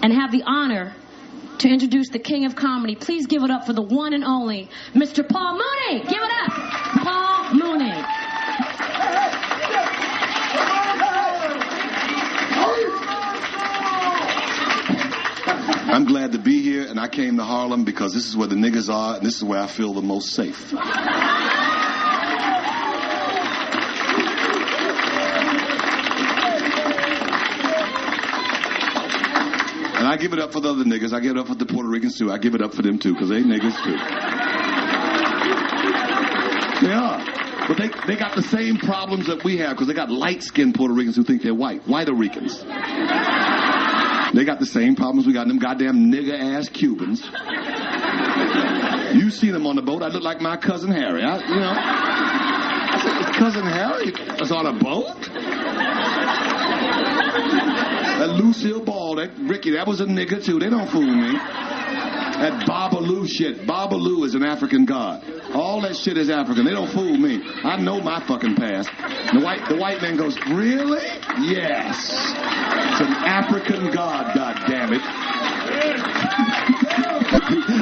and have the honor to introduce the king of comedy. Please give it up for the one and only Mr. Paul Mooney. Give it up, Paul Mooney. I'm glad to be here, and I came to Harlem because this is where the niggas are, and this is where I feel the most safe. And I give it up for the other niggas. I give it up for the Puerto Ricans, too. I give it up for them, too, because they niggas, too. They are. But they got the same problems that we have, because they got light-skinned Puerto Ricans who think they're whiter Ricans. They got the same problems we got, them goddamn nigger-ass Cubans. You seen them on the boat. I look like my cousin Harry. I said, Cousin Harry was on a boat? That Lucille Ball, that Ricky, that was a nigger, too. They don't fool me. That Babalu shit. Babalu is an African god. All that shit is African. They don't fool me. I know my fucking past. The white man goes, really? Yes. It's an African god, goddammit.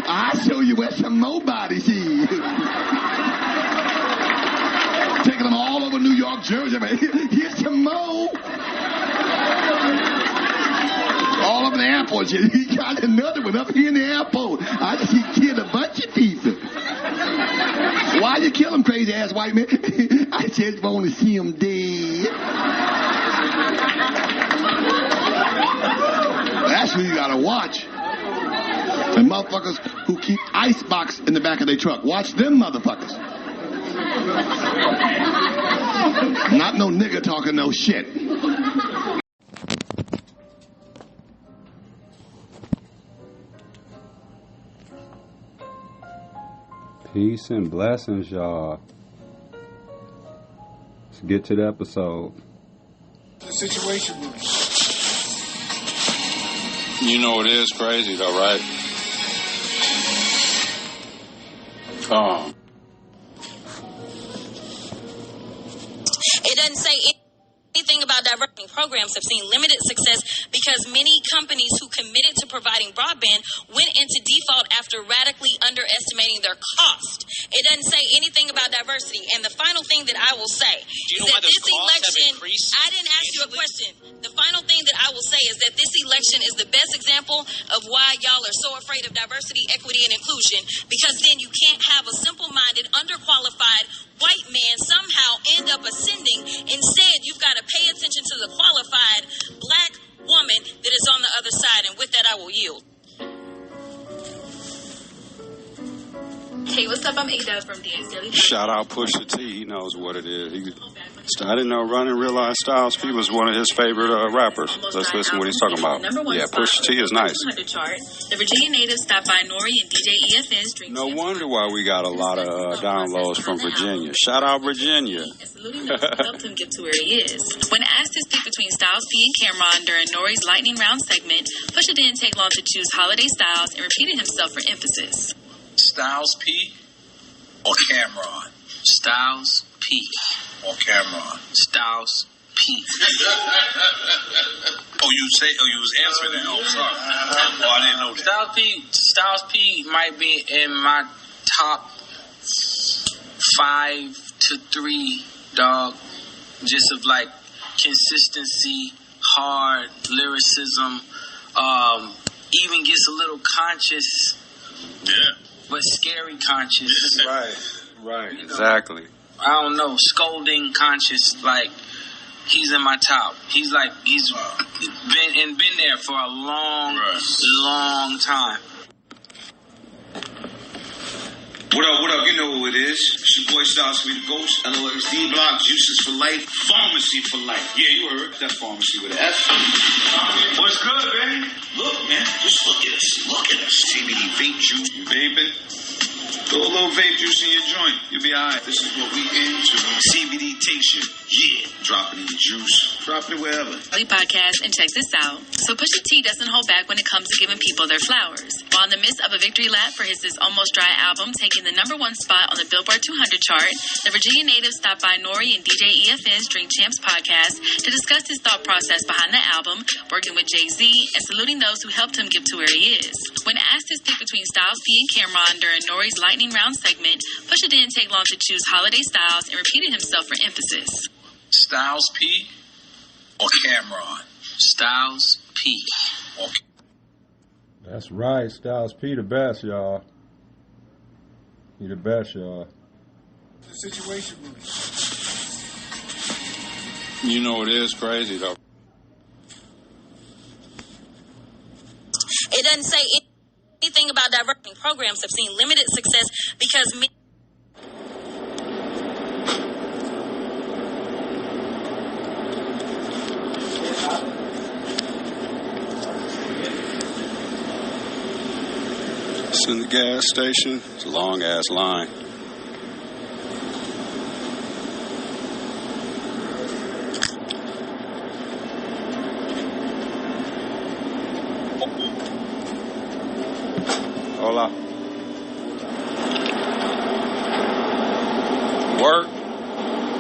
I'll show you where some more bodies is. Taking them all over New York, Jersey, man. Here's some more. All over the airport. He got another one up here in the airport. I just killed a bunch of people. Why you kill him, crazy ass white man? I just want to see him dead. That's what you gotta watch. And motherfuckers who keep icebox in the back of their truck. Watch them motherfuckers. Not no nigga talking no shit. Peace and blessings, y'all. Let's get to the episode. The situation room. You know it is crazy, though, right? It doesn't say anything about diversity programs have seen limited success because many companies who committed to providing broadband went into default after radically underestimating their cost. It doesn't say anything about diversity. And the final thing that I will say is that this election, I didn't ask you a question. The final thing that I will say is that this election is the best example of why y'all are so afraid of diversity, equity, and inclusion, because then you can't have a simple-minded, underqualified white man somehow end up ascending. Instead, you've got to pay attention to the qualified black woman that is on the other side. And with that, I will yield. Hey, what's up? I'm A-Dub from DA's Daily. Shout out Pusha T. He knows what it is. I didn't know Running Realize Styles P was one of his favorite rappers. Let's listen to what he's talking about. Yeah, Pusha T is nice. The Virginia natives stopped by Nori and DJ EFN's Dream. No wonder why we got a lot of downloads from Virginia. Shout out Virginia. Saluting those who helped him get to where he is. When asked his pick between Styles P and Cameron during Nori's lightning round segment, Pusha didn't take long to choose Holiday Styles and repeated himself for emphasis. Styles P or Cameron? Styles P or Cameron? Styles P. You was answering that. Oh, sorry. I didn't know that. Styles P might be in my top 5 to 3, dog. Just of like consistency, hard lyricism, even gets a little conscious. Yeah. But scary conscious. Right, exactly. I don't know, scolding conscious, like, he's in my top. He's been there for a long time. What up? You know who it is. It's your boy Styles P the Ghost. LOXD Block, Juices for Life, Pharmacy for Life. Yeah, you heard. That's Pharmacy with an F. What's good, baby? Look, man. Just look at us. Look at us. CBD vape juice. You vaping? Throw a little vape juice in your joint. You'll be alright. This is what we into. CBD tincture. Yeah. Drop it in your juice. Drop it wherever. Podcast and check this out. So Pusha T doesn't hold back when it comes to giving people their flowers. While in the midst of a victory lap for his Almost Dry album, taking the #1 spot on the Billboard 200 chart, the Virginia native stopped by Nori and DJ EFN's Drink Champs podcast to discuss his thought process behind the album, working with Jay-Z, and saluting those who helped him get to where he is. When asked his pick between Styles P and Cameron during Nori's lightning round segment, Pusha didn't take long to choose holiday styles and repeated himself for emphasis. Styles P or Cameron? Styles P. That's right. Styles P the best, y'all. He the best, y'all. The situation room. You know, it is crazy, though. It doesn't say anything about diverting programs have seen limited success because It's in the gas station. It's a long-ass line. Hola. Work.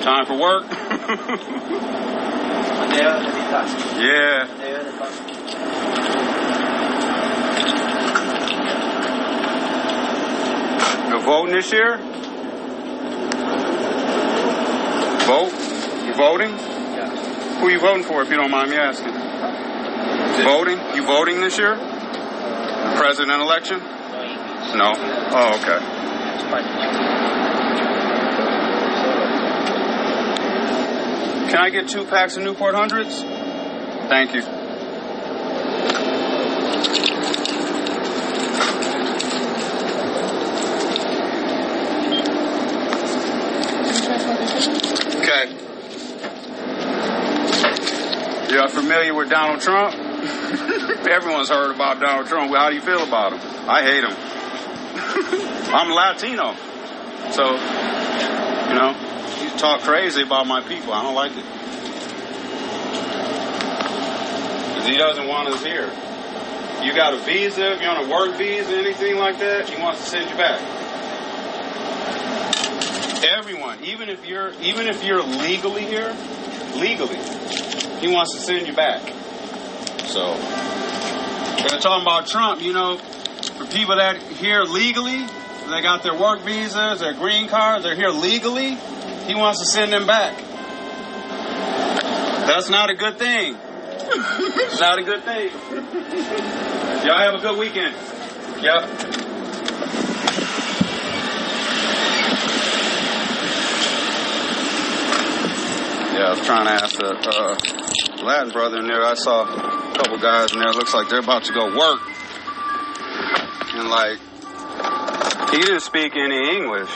Time for work. Yeah. You're voting this year? Vote? You voting? Yeah. Who are you voting for, if you don't mind me asking? Voting? You voting this year? President election? No. Oh, okay. Can I get 2 packs of Newport 100s? Thank you. Okay. You're familiar with Donald Trump? Everyone's heard about Donald Trump. How do you feel about him? I hate him. I'm Latino. So, you know, he talk crazy about my people. I don't like it. Because he doesn't want us here. You got a visa, if you're on a work visa, anything like that, he wants to send you back. Everyone, even if you're legally here, he wants to send you back. So, they're talking about Trump, you know, for people that here legally, they got their work visas, their green cards, they're here legally, he wants to send them back. That's not a good thing. It's not a good thing. Y'all have a good weekend. Yep. Yeah, I was trying to ask the Latin brother in there. I saw a couple guys in there. It looks like they're about to go work. And, like, he didn't speak any English.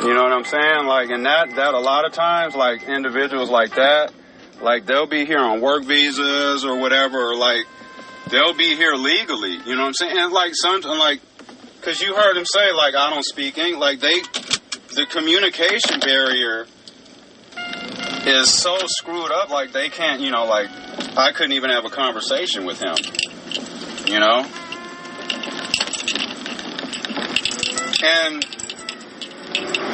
You know what I'm saying? Like, and that a lot of times, like, individuals like that, like, they'll be here on work visas or whatever, or, like, they'll be here legally. You know what I'm saying? And, like, because you heard him say, like, I don't speak English. Like, the communication barrier is so screwed up, like, they can't, you know, like, I couldn't even have a conversation with him, you know? And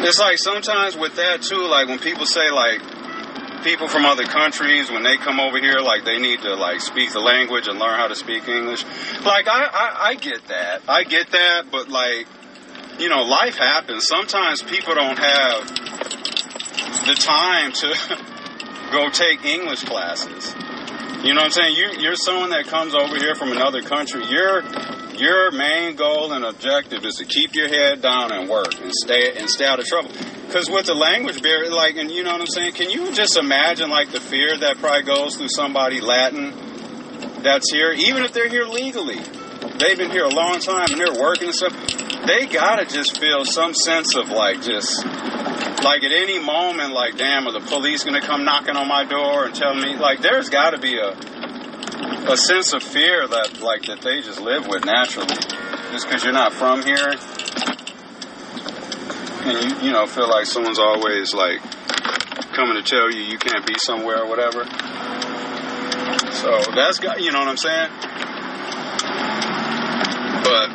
it's like sometimes with that, too, like, when people say, like, people from other countries, when they come over here, like, they need to, like, speak the language and learn how to speak English. Like, I get that. I get that, but, like, you know, life happens. Sometimes people don't have the time to go take English classes. You know what I'm saying? You're someone that comes over here from another country. Your main goal and objective is to keep your head down and work and stay out of trouble. Because with the language barrier, like, and you know what I'm saying? Can you just imagine, like, the fear that probably goes through somebody Latin that's here, even if they're here legally? They've been here a long time and they're working and stuff. They gotta just feel some sense of, like, just, like, at any moment, like, damn, are the police gonna come knocking on my door and tell me, like, there's gotta be a sense of fear that, like, that they just live with naturally. Just because you're not from here. And you know, feel like someone's always, like, coming to tell you you can't be somewhere or whatever. So that's got, you know what I'm saying? But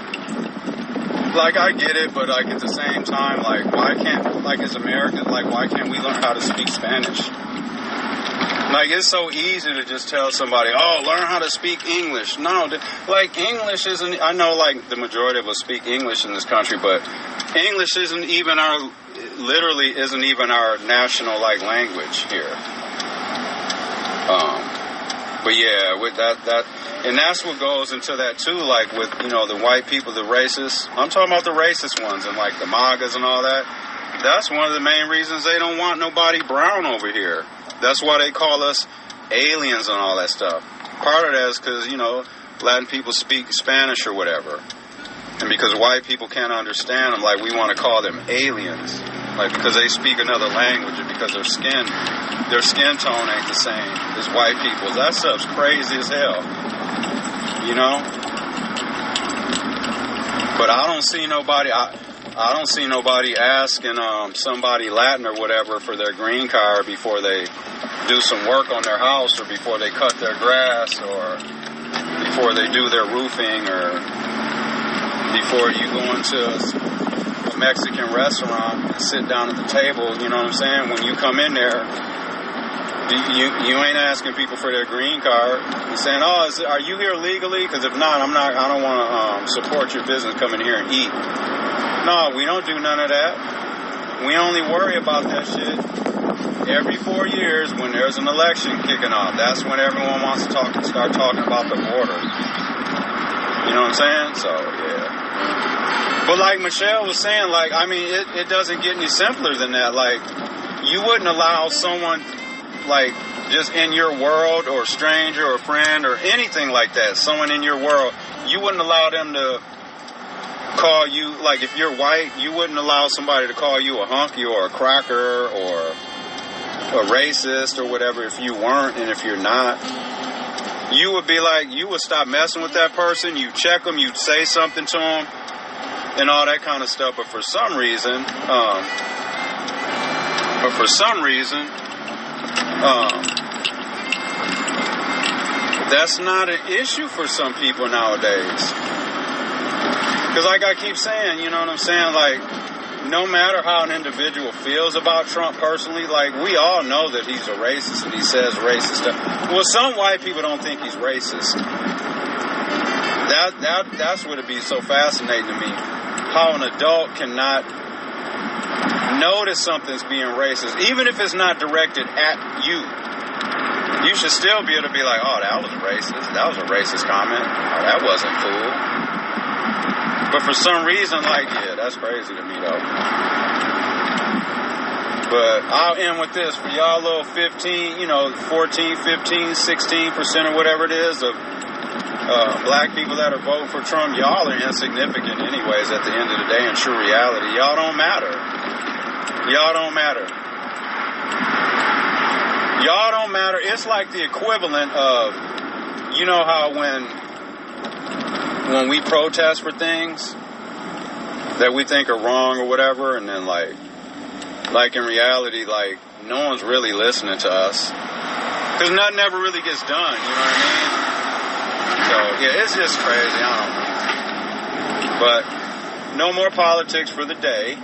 like I get it, but like at the same time, like why can't, like as Americans, like why can't we learn how to speak Spanish? Like it's so easy to just tell somebody, oh, learn how to speak English. No, like English isn't, I know like the majority of us speak English in this country, but English isn't even our, literally isn't even our national like language here. But yeah, with that, and that's what goes into that too, like with, you know, the white people, the racists. I'm talking about the racist ones and like the MAGAs and all that. That's one of the main reasons they don't want nobody brown over here. That's why they call us aliens and all that stuff. Part of that is because, you know, Latin people speak Spanish or whatever. And because white people can't understand them, like we want to call them aliens. Like because they speak another language and because their skin tone ain't the same as white people's. That stuff's crazy as hell. You know? But I don't see nobody asking somebody Latin or whatever for their green card before they do some work on their house or before they cut their grass or before they do their roofing or before you go into a Mexican restaurant and sit down at the table. You know what I'm saying? When you come in there, you ain't asking people for their green card. You're saying, oh, are you here legally? Because if not, I don't want to support your business coming here and eat. No, we don't do none of that. We only worry about that shit every 4 years when there's an election kicking off. That's when everyone wants to start talking about the border. You know what I'm saying? So, yeah. But like Michelle was saying, like, I mean, it doesn't get any simpler than that. Like, you wouldn't allow someone, like, just in your world or stranger or friend or anything like that, someone in your world, you wouldn't allow them to call you, like if you're white, you wouldn't allow somebody to call you a hunky or a cracker or a racist or whatever if you weren't, and if you're not. You would be like, you would stop messing with that person, you check them, you'd say something to them, and all that kind of stuff. But for some reason, that's not an issue for some people nowadays. Because like I keep saying, you know what I'm saying, like, no matter how an individual feels about Trump personally, like, we all know that he's a racist and he says racist stuff. Well, some white people don't think he's racist. That's what would be so fascinating to me, how an adult cannot notice something's being racist, even if it's not directed at you. You should still be able to be like, oh, that was racist. That was a racist comment. Oh, that wasn't cool. But for some reason, like, yeah, that's crazy to me, though. But I'll end with this. For y'all little 15, 14, 15, 16% or whatever it is of black people that are voting for Trump, y'all are insignificant anyways at the end of the day. In true reality, y'all don't matter. Y'all don't matter. Y'all don't matter. It's like the equivalent of, you know how when we protest for things that we think are wrong or whatever, and then like in reality, like no one's really listening to us because nothing ever really gets done. You know what I mean? So yeah, it's just crazy. I don't know. But no more politics for the day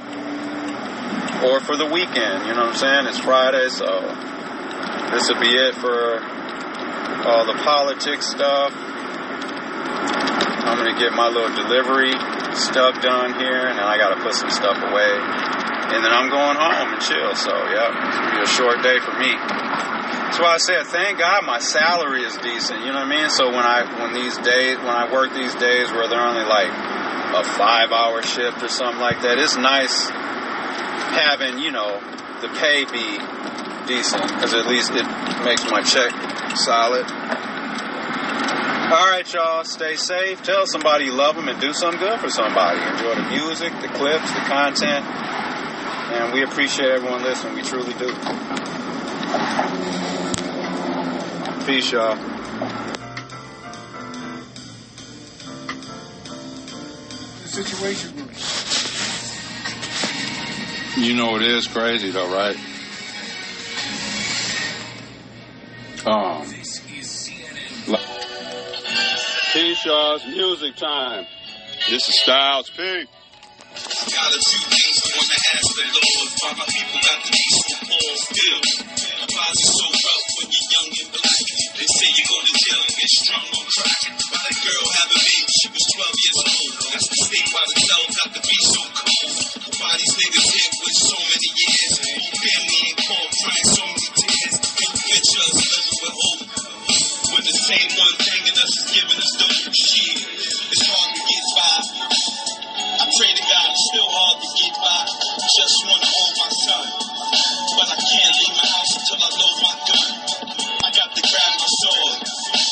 or for the weekend. You know what I'm saying? It's Friday, so this will be it for all the politics stuff. I'm going to get my little delivery stuff done here, and then I got to put some stuff away. And then I'm going home and chill, so, yeah, it's going to be a short day for me. That's why I said, thank God my salary is decent, you know what I mean? So when I work these days where they're only like a 5-hour shift or something like that, it's nice having, the pay be decent, because at least it makes my check solid. All right, y'all, stay safe. Tell somebody you love them and do something good for somebody. Enjoy the music, the clips, the content. And we appreciate everyone listening. We truly do. Peace, y'all. The situation room. You know it is crazy though, right? Keysha's music time. This is Styles P. Got a few things I want to ask the Lord. Why my people got to be so poor still? My bodies so rough when you're young and black. They say you go to jail and get strung on crack. While that girl have a baby, she was 12 years old. That's the state why the cell got to be so cold. Why these niggas here with so many years? Whole family ain't called, crying so many tears. And picture us living with hope. When the same one banging us is giving us the shit. It's hard to get by. I pray to God it's still hard to get by. Just want to hold my son. But I can't leave my house until I load my gun. I got to grab my sword.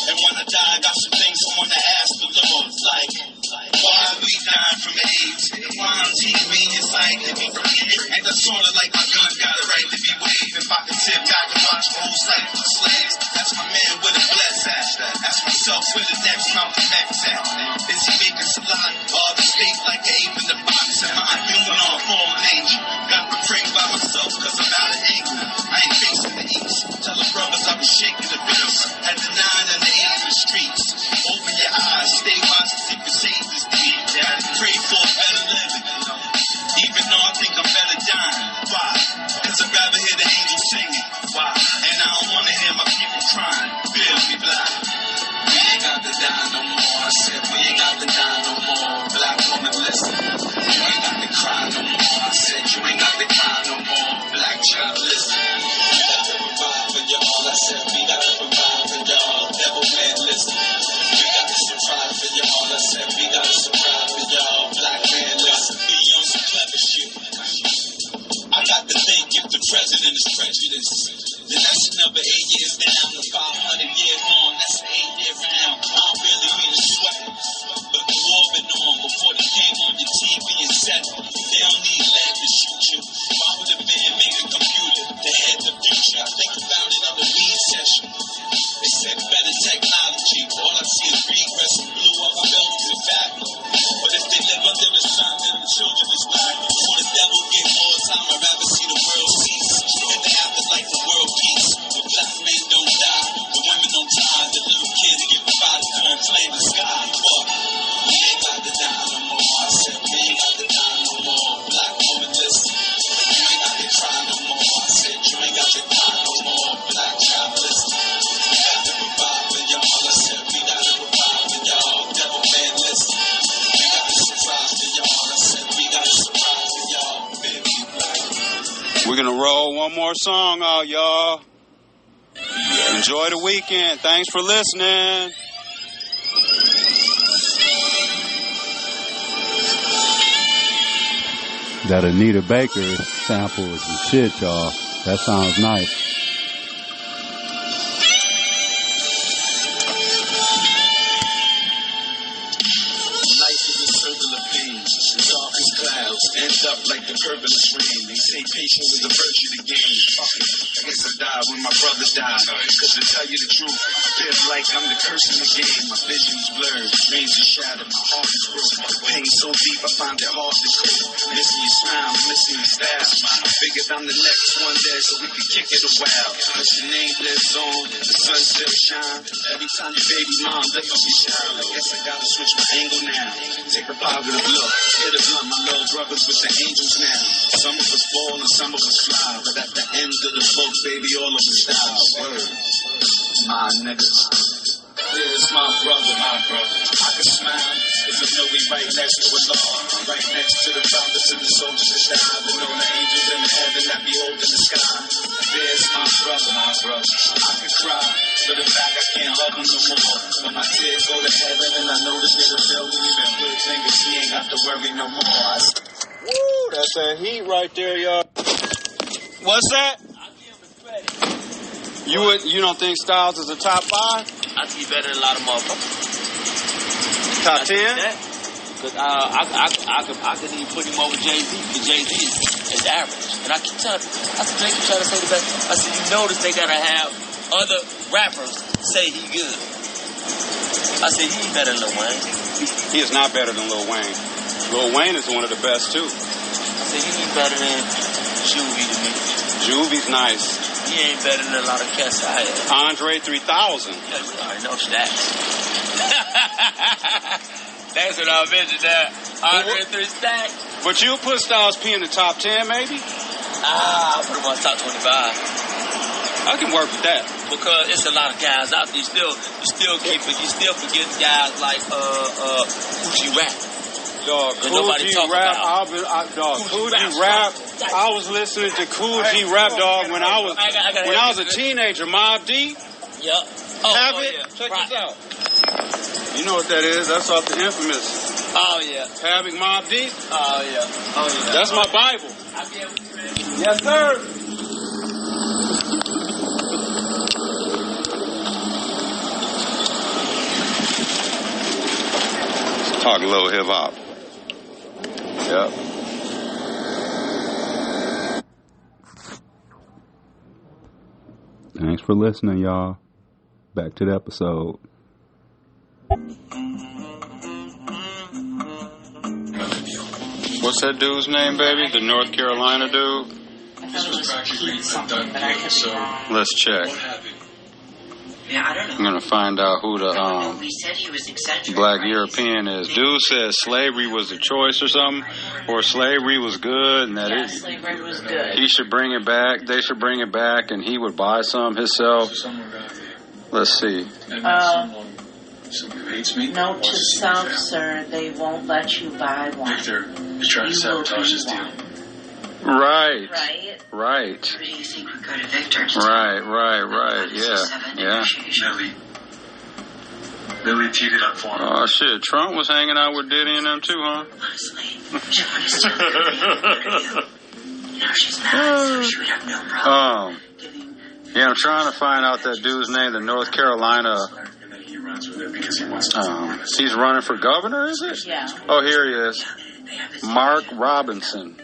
And when I die, I got some things I want to ask the Lord. Like why we dying from AIDS? Why on TV it's like living from here? And that's sort of like my gun got a right to be waved. If I could sit back and watch the whole cycle of slaves. That's my man with a bless at. That's myself with the next Malcolm X at. Is he making salad or the steak like an ape in the box? Am I human or fallen angel? Got to pray by myself cause I'm out of anger. I ain't facing the east. Tell the brothers I was shaking the bills. At the 9 and the 8 in the streets. Open your eyes, stay wise and secret save this deed. Yeah, pray for a better living. Even though I think I'm better dying. Why? Cause I'd rather hear the angels singing. Why? And I don't wanna hear my people crying. Bill be black. We ain't got to die no more. I said we ain't got to die no more. Black woman, listen. You ain't got to cry no more. I said you ain't got to cry no more. Black child, listen. We got to provide for y'all. I said we got to provide for y'all. Devil man, listen. We got to survive for y'all. I said we got to survive for y'all. Black man, listen. Be on some clever shit. I got to think if the president is prejudiced, then that's another 8 years down. The 500 years on, that's an 8-year round. I don't really mean to sweat, but the war been on before they came on your TV and said they don't need lead to shoot you. Why would the man make a computer to head the future? I think I found it on the weed session. They said better technology. All I see is regress and blew up buildings and factories. But if they live under the sun, then the children is black. Before the devil get more time, I'd rather see the world cease. In the afterlife of world peace. The black men don't die, the women don't die, the little kids get revived and play in the sky. What? We ain't got to die no more. I said we ain't got to die no more. Black woman, listen. You ain't got to cry no more. I said you ain't got to cry no more. Black child, listen. We got to provide for y'all. I said we got to provide for y'all. Devil man, listen. We got to surprise for y'all. I said we got to surprise for y'all. Baby, black. We're gonna roll one more song out, y'all. Enjoy the weekend. Thanks for listening. That Anita Baker sample is some shit, y'all. That sounds nice. End up like the purplest rain. They say patience is a virtue to gain. Fuck it. I guess I died when my brother died. Cause to tell you the truth, I feel like I'm the curse in the game. My vision's blurred, dreams are shattered, my heart is broken. Pain so deep I find it hard to cope. Missing your smile, missing your style. I figured I'm the next one there so we could kick it a while. Cause your name lives on, the sun still shine. Every time your baby mom lift up your child, I guess I gotta switch my angle now. Take a positive look, hit a blunt, my little brothers with the angels now. Some of us fall and some of us fly, but at the end of the book, baby, all of us die. Word. My niggas. There's my brother, my brother. I can smile if I know we right next to a law. Right next to the fathers and the soldiers that died. And all the angels in the heaven that behold in the sky. There's my brother, my brother. I can cry, but in fact I can't hug him no more. But my tears go to heaven and I know this nigga feel me. Even good niggas, he ain't got to worry no more. Woo, that's that heat right there, y'all. What's that? I give him credit. You don't think Styles is a top 5? I think he's better than a lot of motherfuckers. Top 10? Because I could even put him over Jay-Z, because Jay-Z is average. And I keep trying to say the best. I said, you notice they got to have other rappers say he good. I said, he ain't better than Lil Wayne. He is not better than Lil Wayne. Lil Wayne is one of the best, too. I said, he ain't better than Juvie to me. Juvie's nice. He ain't better than a lot of cats I have. Andre 3000. Yeah, you already know stats. That's what I mentioned there. Andre 3 stacks. But you'll put Styles P in the top 10, maybe? I'll put him on top 25. I can work with that. Because it's a lot of guys out there. You still forgetting guys like Coogee Rap. Dog, Coogee Rap. Coogee Rap. I was listening to Coogee Rap, dog, when I was a teenager. Mobb Deep. Yep. Check this out. You know what that is? That's off the infamous. Oh yeah. Havoc, Mobb Deep. Oh yeah. That's my Bible. Yes, sir. Talk a little hip hop. Yep. Thanks for listening, y'all. Back to the episode. What's that dude's name, baby? The North Carolina dude? This was practically a done deal, so let's check. Yeah, I don't know. I'm gonna find out who the we said he was exaggerating. black European is. Dude says slavery was a choice or something, or slavery was good, and that slavery was good. he should bring it back. They should bring it back, and he would buy some himself. Let's see. Someone who hates me. Note to self, sir, they won't let you buy one. Victor is trying to sabotage this deal. Right. Right. Who do you think would go to Victor? Right. Yeah. Lily teed it up for him. Oh shit! Trump was hanging out with Diddy and them too, huh? Now she's mad, so she would have no problem. Yeah, I'm trying to find out that dude's name. The North Carolina. And then he runs with it because he wants to. He's running for governor, is it? Yeah. Oh, here he is. Mark Robinson,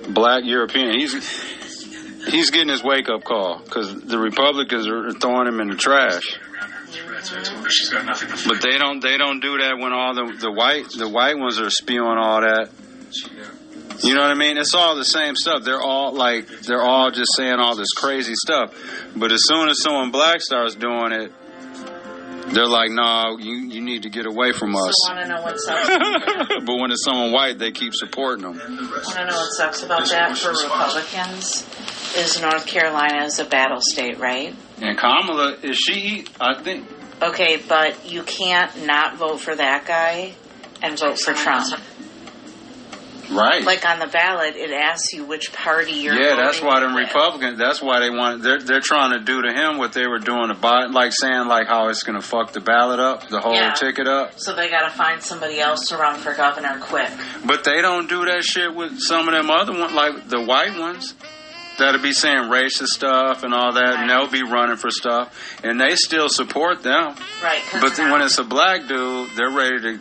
black European. He's getting his wake up call because the Republicans are throwing him in the trash. But they don't do that when all the white ones are spewing all that. You know what I mean? It's all the same stuff. They're all just saying all this crazy stuff. But as soon as someone black starts doing it, they're like, "No, you need to get away from us." I want to know what sucks. But when it's someone white, they keep supporting them. I want to know what sucks about that for Republicans is North Carolina is a battle state, right? And Kamala, is she? I think. Okay, but you can't not vote for that guy and vote for Trump. Right. Like on the ballot, it asks you which party you're voting. Yeah, that's why them Republicans. That's why they want. They're trying to do to him what they were doing to Biden, like saying like how it's going to fuck the ballot up, the whole ticket up. So they got to find somebody else to run for governor quick. But they don't do that shit with some of them other ones, like the white ones. That'll be saying racist stuff and all that, and they'll be running for stuff, and they still support them. Right. But when it's a black dude, they're ready to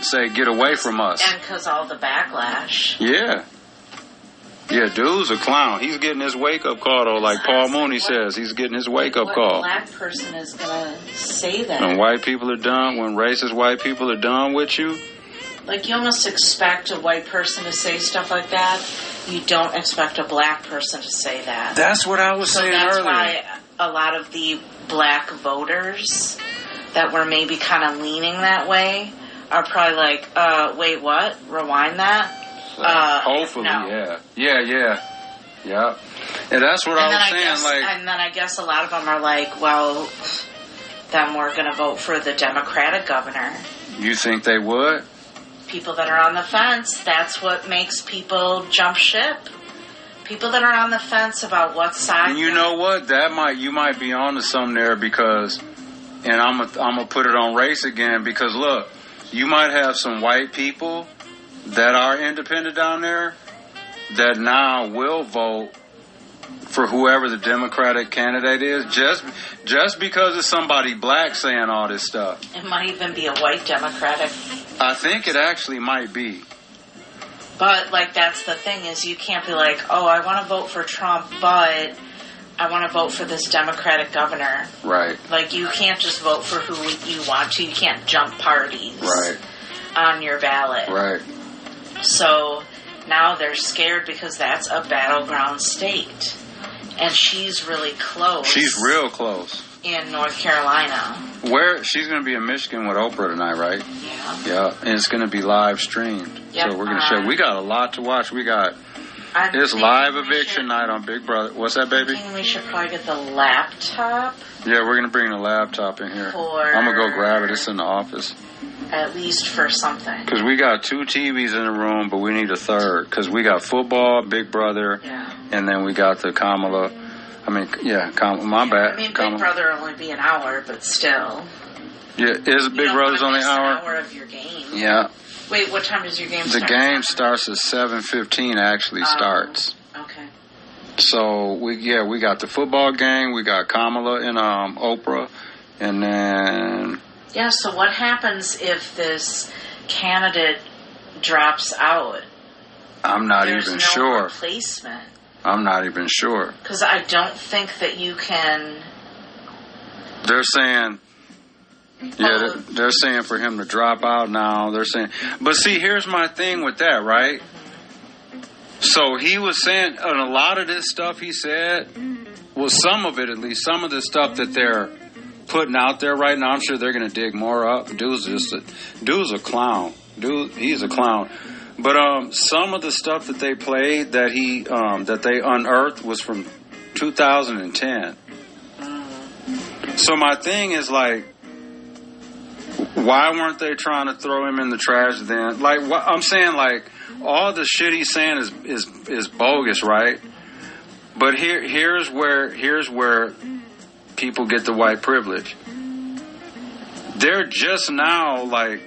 say, get away from us. And because all the backlash. Yeah, dude's a clown. He's getting his wake-up call, though, like Paul Mooney says. He's getting his wake-up call. What black person is going to say that? When white people are done, when racist white people are done with you. Like, you almost expect a white person to say stuff like that. You don't expect a black person to say that. That's what I was saying earlier. So that's why a lot of the black voters that were maybe kind of leaning that way are probably like, wait, what? Rewind that? Hopefully, no. Yeah. And that's what I was saying. And then I guess a lot of them are like, well, then we're going to vote for the Democratic governor. You think they would? People that are on the fence, that's what makes people jump ship. People that are on the fence about what side. And you know what? You might be onto something there because, and I'm gonna put it on race again because look, you might have some white people that are independent down there that now will vote for whoever the Democratic candidate is just because it's somebody black saying all this stuff. It might even be a white Democratic. I think it actually might be. But, like, that's the thing is you can't be like, oh, I want to vote for Trump, but I want to vote for this Democratic governor. Right. Like, you can't just vote for who you want to. You can't jump parties. Right. On your ballot. Right. So now they're scared because that's a battleground state. And she's really close. She's real close. In North Carolina. Where she's going to be in Michigan with Oprah tonight, right? Yeah. Yeah, and it's going to be live streamed. Yep. So we're going to show. We got a lot to watch. We got it's live eviction night on Big Brother. What's that, baby? I think we should probably get the laptop. Yeah, we're going to bring the laptop in here. I'm going to go grab it. It's in the office. At least for something. Because we got 2 TVs in the room, but we need a third. Because we got football, Big Brother, and then we got the Kamala. I mean, my bad. I mean, Big Brother will only be an hour, but still. Yeah, is Big Brother's only an hour? An hour of your game. Yeah. Wait, what time does your game start? The game starts at 7:15. Actually starts. Okay. So we got the football game. We got Kamala and Oprah, and then. Yeah. So what happens if this candidate drops out? I'm not There's even no sure. Replacement. I'm not even sure. Because I don't think that you can. They're saying. Yeah, they're saying for him to drop out now. They're saying, but see, here's my thing with that, right? So he was saying, and a lot of this stuff he said, well, some of it at least, some of the stuff that they're putting out there right now, I'm sure they're going to dig more up. Dude's a clown. He's a clown. But some of the stuff that they played that that they unearthed was from 2010. So my thing is like, why weren't they trying to throw him in the trash then? Like, I'm saying, like, all the shit he's saying is bogus, right? But here's where people get the white privilege. They're just now, like,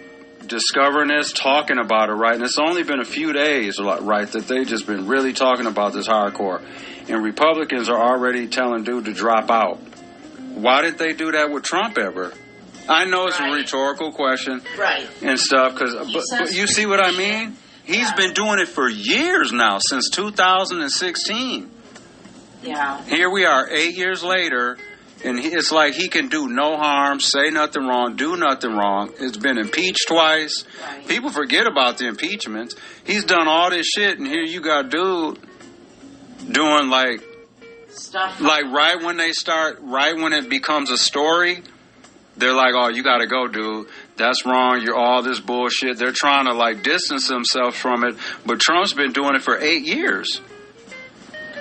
discovering this, talking about it, right? And it's only been a few days, right, that they've just been really talking about this hardcore. And Republicans are already telling dude to drop out. Why did they do that with Trump ever? I know it's a rhetorical question, and stuff. But you see what I mean? He's been doing it for years now, since 2016. Yeah. Here we are, 8 years later, and it's like he can do no harm, say nothing wrong, do nothing wrong. It's been impeached twice. Right. People forget about the impeachments. He's done all this shit, and here you got dude doing like stuff, like right when it becomes a story. They're like, oh, you got to go, dude. That's wrong. You're all this bullshit. They're trying to, like, distance themselves from it. But Trump's been doing it for 8 years.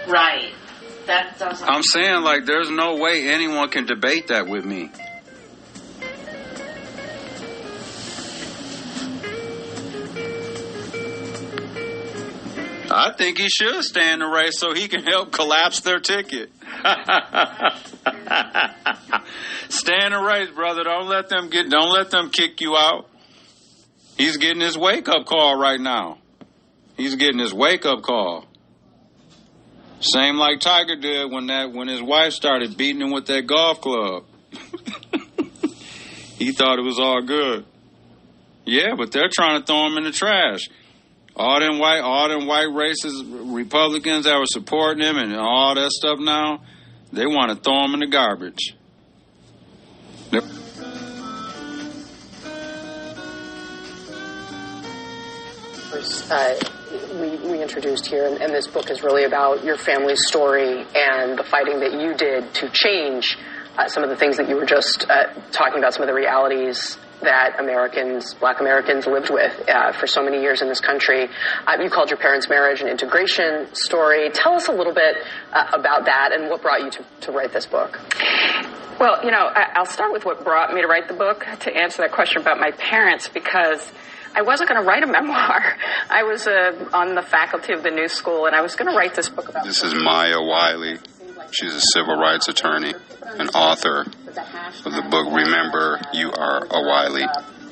Right. That doesn't... I'm saying, like, there's no way anyone can debate that with me. I think he should stay in the race so he can help collapse their ticket. Stay in the race, brother. Don't let them kick you out. He's getting his wake-up call right now. He's getting his wake-up call. Same like Tiger did when his wife started beating him with that golf club. He thought it was all good. Yeah, but they're trying to throw him in the trash. All them white racist Republicans that were supporting him and all that stuff now, they want to throw him in the garbage. We introduced here, and this book is really about your family's story and the fighting that you did to change some of the things that you were just talking about, some of the realities that Black Americans lived with for so many years in this country. You called your parents' marriage an integration story. Tell us a little bit about that and what brought you to write this book. Well, I'll start with what brought me to write the book to answer that question about my parents, because I wasn't going to write a memoir. I was on the faculty of the New School, and I was going to write this book about... This is Maya Wiley. She's a civil rights attorney, an author of the book, Remember, You Are a Wiley.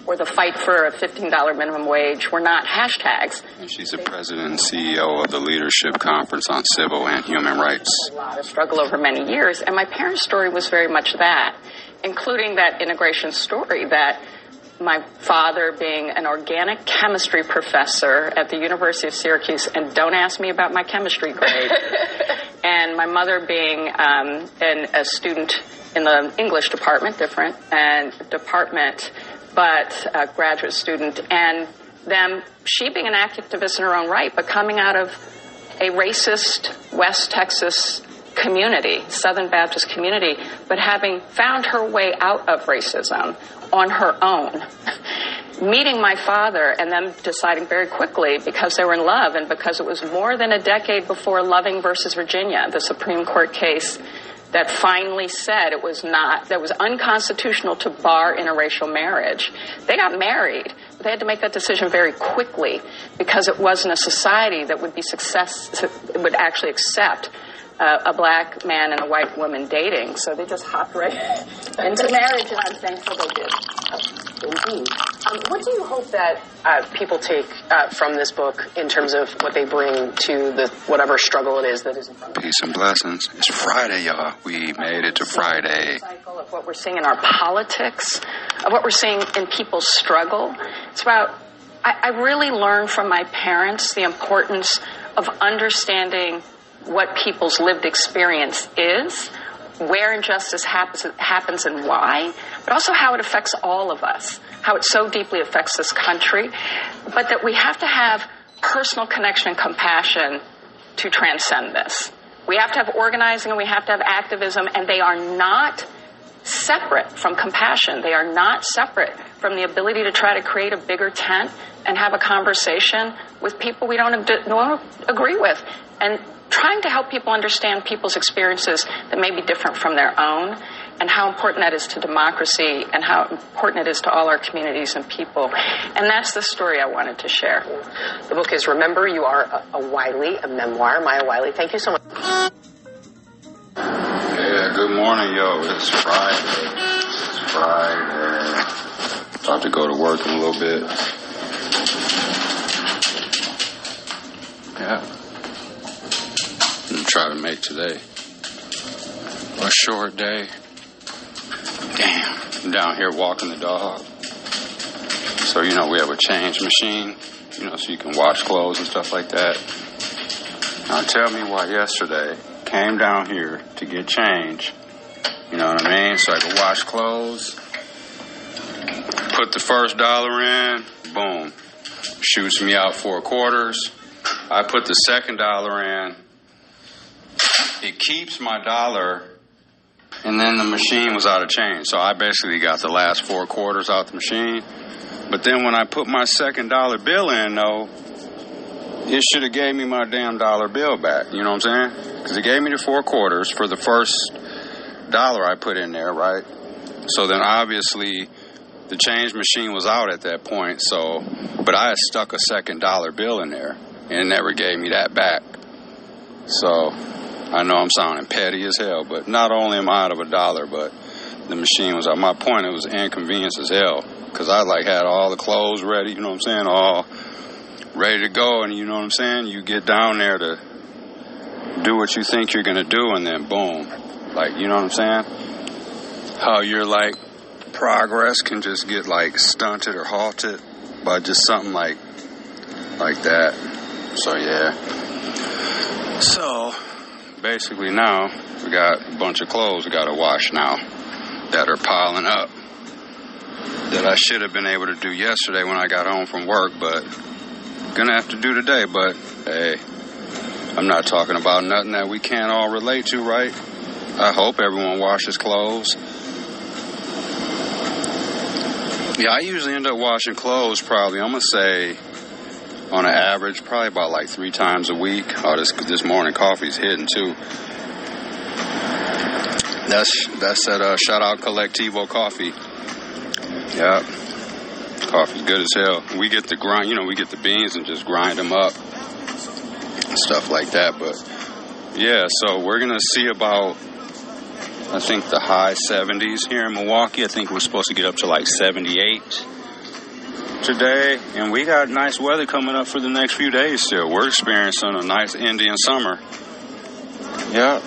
Or the fight for a $15 minimum wage were not hashtags. And she's the president and CEO of the Leadership Conference on Civil and Human Rights. A lot of struggle over many years, and my parents' story was very much that, including that integration story that my father being an organic chemistry professor at the University of Syracuse, and don't ask me about my chemistry grade, and my mother being a student in the English department, but a graduate student, and then she being an activist in her own right, but coming out of a racist West Texas community, Southern Baptist community, but having found her way out of racism on her own. Meeting my father and them deciding very quickly, because they were in love and because it was more than a decade before Loving versus Virginia, the Supreme Court case that finally said it was unconstitutional to bar interracial marriage. They got married, but they had to make that decision very quickly because it wasn't a society that would actually accept a black man and a white woman dating. So they just hopped right into marriage, and I'm thankful they did. Indeed. What do you hope that people take from this book in terms of what they bring to the whatever struggle it is that is in front of them? Peace and blessings. It's Friday, y'all. We made it to Friday. Cycle of what we're seeing in our politics, of what we're seeing in people's struggle. It's about, I really learned from my parents the importance of understanding what people's lived experience is, where injustice happens and why, but also how it affects all of us, how it so deeply affects this country, but that we have to have personal connection and compassion to transcend this. We have to have organizing and we have to have activism, and they are not separate from compassion. They are not separate from the ability to try to create a bigger tent and have a conversation with people we don't agree with, and trying to help people understand people's experiences that may be different from their own, and how important that is to democracy and how important it is to all our communities and people. And that's the story I wanted to share. The book is Remember You Are a Wiley, a memoir. Maya Wiley, thank you so much. Yeah, good morning, yo. It's Friday. About to go to work in a little bit. Yeah. Try to make today a short day. Damn, I'm down here walking the dog. So, we have a change machine, so you can wash clothes and stuff like that. Now, tell me why yesterday came down here to get change. You know what I mean? So I could wash clothes, put the first $1 in, boom, shoots me out 4 quarters. I put the second $1 in. It keeps my $1, and then the machine was out of change. So I basically got the last 4 quarters out the machine. But then when I put my second $1 bill in, though, it should have gave me my damn $1 bill back. You know what I'm saying? Because it gave me the 4 quarters for the first $1 I put in there, right? So then obviously the change machine was out at that point. So, but I had stuck a second $1 bill in there, and it never gave me that back. So I know I'm sounding petty as hell, but not only am I out of $1, but the machine was out. My point, it was inconvenience as hell, because I had all the clothes ready, you know what I'm saying, all ready to go, and you know what I'm saying, you get down there to do what you think you're going to do, and then boom, you know what I'm saying, how your progress can just get stunted or halted by just something like that. So yeah. So basically now we got a bunch of clothes we got to wash now that are piling up that I should have been able to do yesterday when I got home from work, but gonna have to do today. But hey, I'm not talking about nothing that we can't all relate to, right? I hope everyone washes clothes. Yeah, I usually end up washing clothes probably, I'm gonna say, on an average, probably about 3 times a week. Oh, this morning coffee's hitting too. That's that shout out Collectivo coffee. Yeah, coffee's good as hell. We get the grind, we get the beans and just grind them up and stuff like that. But yeah, so we're gonna see about, I think, the high 70s here in Milwaukee. I think we're supposed to get up to 78 today, and we got nice weather coming up for the next few days still. We're experiencing a nice Indian summer. Yeah.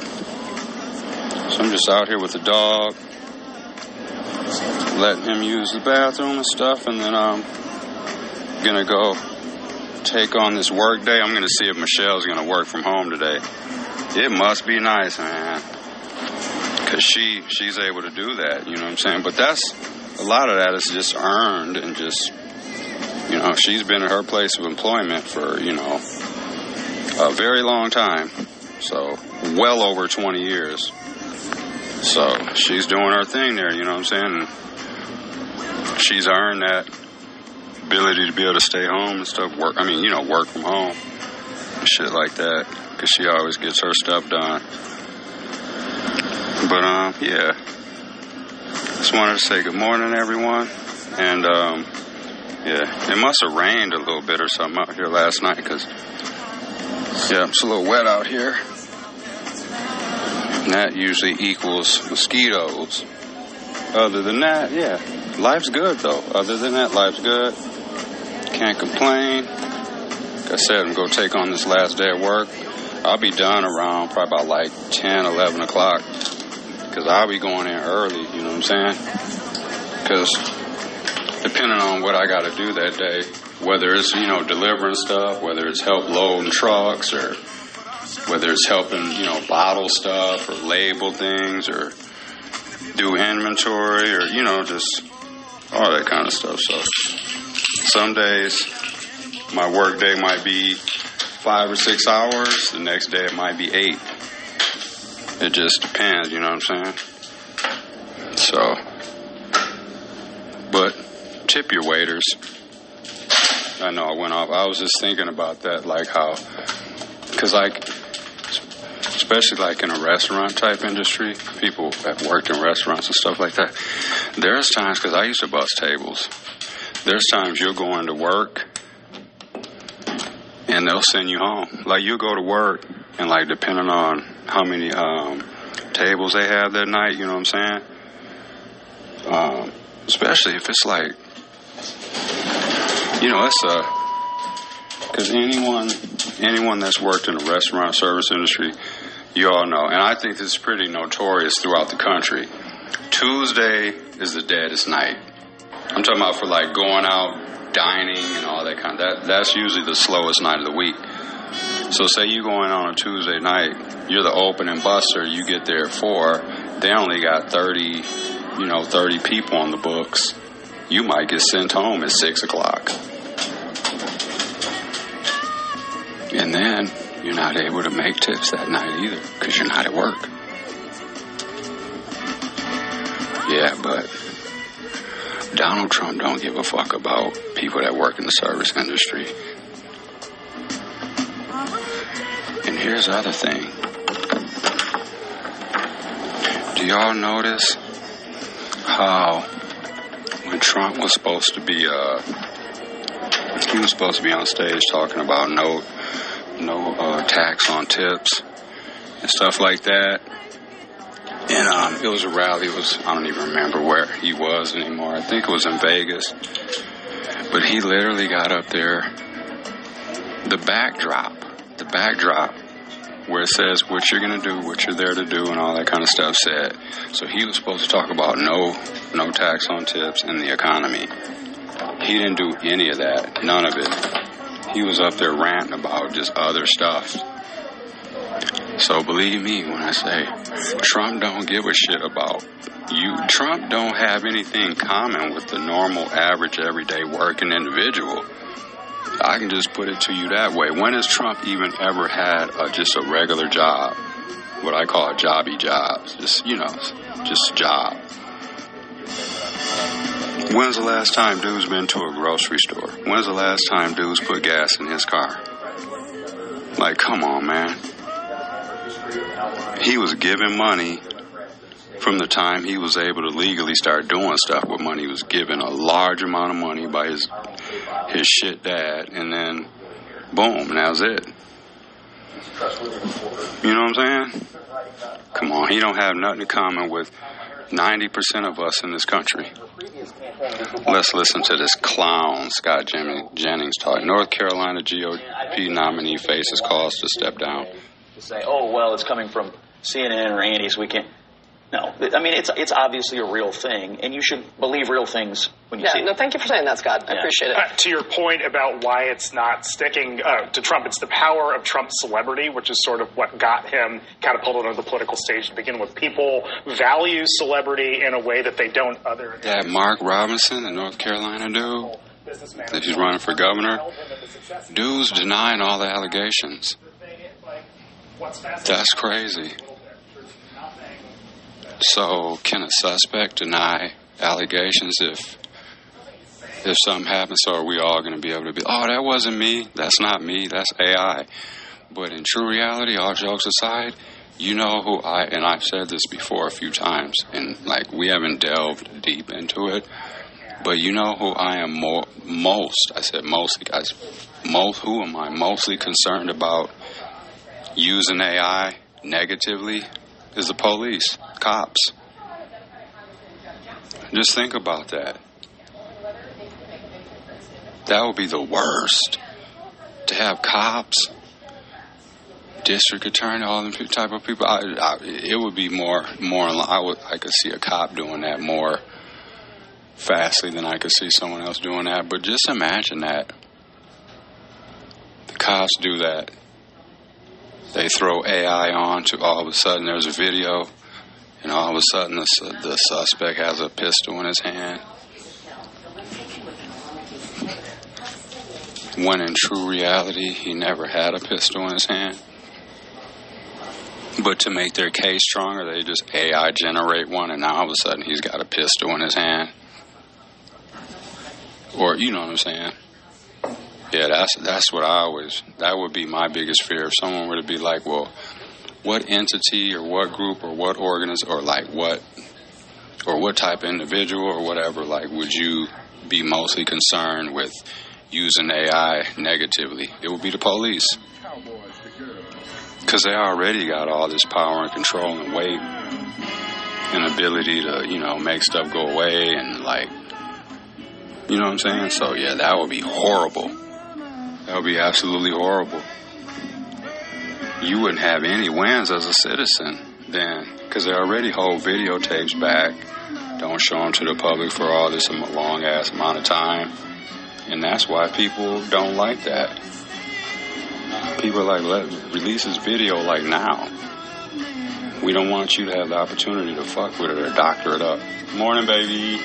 So I'm just out here with the dog, letting him use the bathroom and stuff, and then I'm gonna go take on this work day. I'm gonna see if Michelle's gonna work from home today. It must be nice, man, because she's able to do that, you know what I'm saying? But a lot of that is just earned, and just, she's been at her place of employment for, a very long time. So, well over 20 years. So, she's doing her thing there, you know what I'm saying? And she's earned that ability to be able to stay home and stuff, work from home and shit like that, because she always gets her stuff done. But, yeah. Just wanted to say good morning, everyone. And, yeah, it must have rained a little bit or something out here last night, because, yeah, it's a little wet out here. And that usually equals mosquitoes. Other than that, yeah, life's good, though. Other than that, life's good. Can't complain. Like I said, I'm going to take on this last day of work. I'll be done around probably about like 10, 11 o'clock. Because I'll be going in early, you know what I'm saying? Because depending on what I got to do that day, whether it's, delivering stuff, whether it's help loading trucks, or whether it's helping, bottle stuff or label things or do inventory or, just all that kind of stuff. So some days my work day might be 5 or 6 hours. The next day it might be 8. It just depends, you know what I'm saying? So, but tip your waiters. I know I went off. I was just thinking about that, like how, because like, especially like in a restaurant type industry, people that worked in restaurants and stuff like that, there's times, because I used to bus tables, there's times you'll go into work and they'll send you home. Like you'll go to work and like depending on how many tables they have that night, you know what I'm saying? Especially if it's like, it's because anyone that's worked in the restaurant service industry, you all know, and I think this is pretty notorious throughout the country. Tuesday is the deadest night. I'm talking about for like going out, dining, and all that kind of, that's usually the slowest night of the week. So say you go in on a Tuesday night, you're the opening buster, you get there at 4, they only got 30 people on the books. You might get sent home at 6 o'clock. And then you're not able to make tips that night either because you're not at work. Yeah, but Donald Trump don't give a fuck about people that work in the service industry. And here's the other thing. Do y'all notice how when Trump was supposed to be on stage talking about no tax on tips and stuff like that, and it was a rally. I don't even remember where he was anymore. I think it was in Vegas, but he literally got up there. The backdrop where it says what you're going to do, what you're there to do, and all that kind of stuff said. So he was supposed to talk about no tax on tips in the economy. He didn't do any of that, none of it. He was up there ranting about just other stuff. So believe me when I say Trump don't give a shit about you. Trump don't have anything common with the normal, average, everyday working individual. I can just put it to you that way. When has Trump even ever had just a regular job? What I call a jobby job. Just a job. When's the last time dude's been to a grocery store? When's the last time dude's put gas in his car? Like, come on, man. He was giving money from the time he was able to legally start doing stuff with money. He was given a large amount of money by his shit dad, and then boom, and that was it. You know what I'm saying? Come on, he don't have nothing in common with 90% of us in this country. Let's listen to this clown, Scott Jennings, talk. North Carolina GOP nominee faces calls to step down. To say, oh, well, it's coming from CNN or Andy, so we can't. No, I mean, it's obviously a real thing, and you should believe real things when you see it. No, thank you for saying that, Scott. I appreciate it. To your point about why it's not sticking to Trump, it's the power of Trump's celebrity, which is sort of what got him catapulted onto the political stage to begin with. People value celebrity in a way that they don't other. That Mark Robinson, the North Carolina dude, that he's running for governor, dude's denying all the allegations. That's crazy. So can a suspect deny allegations if something happens? So are we all going to be able to be, oh, that wasn't me, that's not me, that's AI? But in true reality, all jokes aside, you know who and I've said this before a few times, and like we haven't delved deep into it, but you know who I am I said mostly, guys, who am I mostly concerned about using AI negatively is the police, cops. Just think about that. That would be the worst. To have cops, district attorney, all them type of people. It would be more. I could see a cop doing that more fastly than I could see someone else doing that. But just imagine that. The cops do that. They throw AI on to all of a sudden there's a video, and all of a sudden the suspect has a pistol in his hand. When in true reality, he never had a pistol in his hand. But to make their case stronger, they just AI generate one, and now all of a sudden he's got a pistol in his hand. Or, you know what I'm saying? Yeah, that's what that would be my biggest fear. If someone were to be like, well, what entity or what group or what organization or like what type of individual or whatever, like, would you be mostly concerned with using AI negatively? It would be the police. Because they already got all this power and control and weight and ability to, make stuff go away and, like, you know what I'm saying? So, yeah, that would be horrible. That would be absolutely horrible. You wouldn't have any wins as a citizen then, because they already hold videotapes back, don't show them to the public for all this long-ass amount of time. And that's why people don't like that. People are like, release this video like now. We don't want you to have the opportunity to fuck with it or doctor it up. Morning, baby.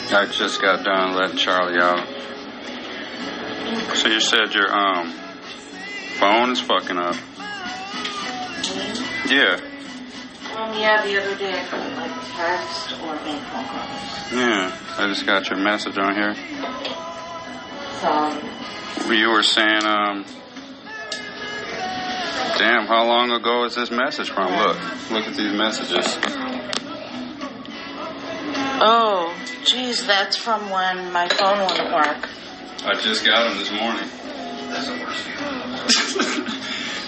I just got done letting Charlie out. So you said your phone is fucking up. Yeah. Yeah, the other day I couldn't like text or make phone calls. Yeah, I just got your message on here. So you were saying, damn, how long ago is this message from? Look at these messages. Oh, geez, that's from when my phone wouldn't work. I just got them this morning.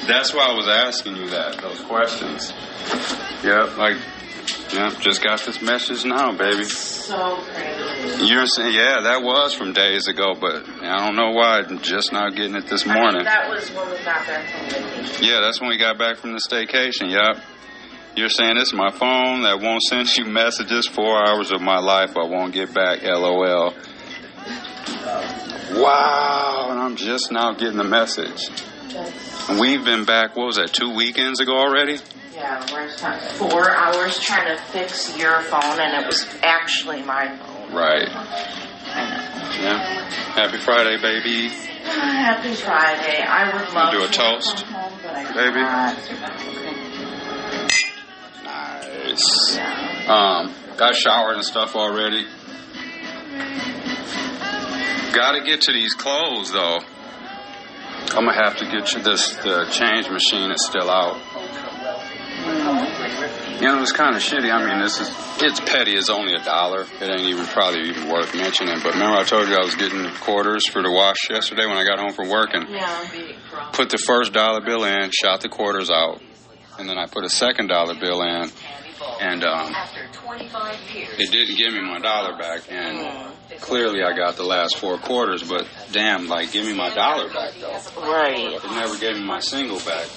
That's why I was asking you those questions. Just got this message now, baby. So crazy. You're saying, yeah, that was from days ago, but I don't know why I'm just now getting it this morning. That was when we got back from vacation. Yeah, that's when we got back from the staycation, yep. You're saying this is my phone that won't send you messages 4 hours of my life I won't get back, LOL. Wow, and I'm just now getting the message. And we've been back, 2 weekends ago already? Yeah, we're 4 hours trying to fix your phone, and it was actually my phone. Right. I know. Yeah. Happy Friday, baby. Happy Friday. I would love to do a to toast, come home, but I baby. Nice. Yeah. Got showered and stuff already. Gotta get to these clothes, though. I'm gonna have to get you the change machine is still out. It's kind of shitty. I mean, it's petty. It's only $1. It ain't probably even worth mentioning. But remember I told you I was getting quarters for the wash yesterday when I got home from work, and put the first $1 bill in, shot the quarters out, and then I put a second $1 bill in, and it didn't give me my $1 back, and clearly I got the last 4 quarters, but damn, like, give me my $1 back, though. Right. It never gave me my single back.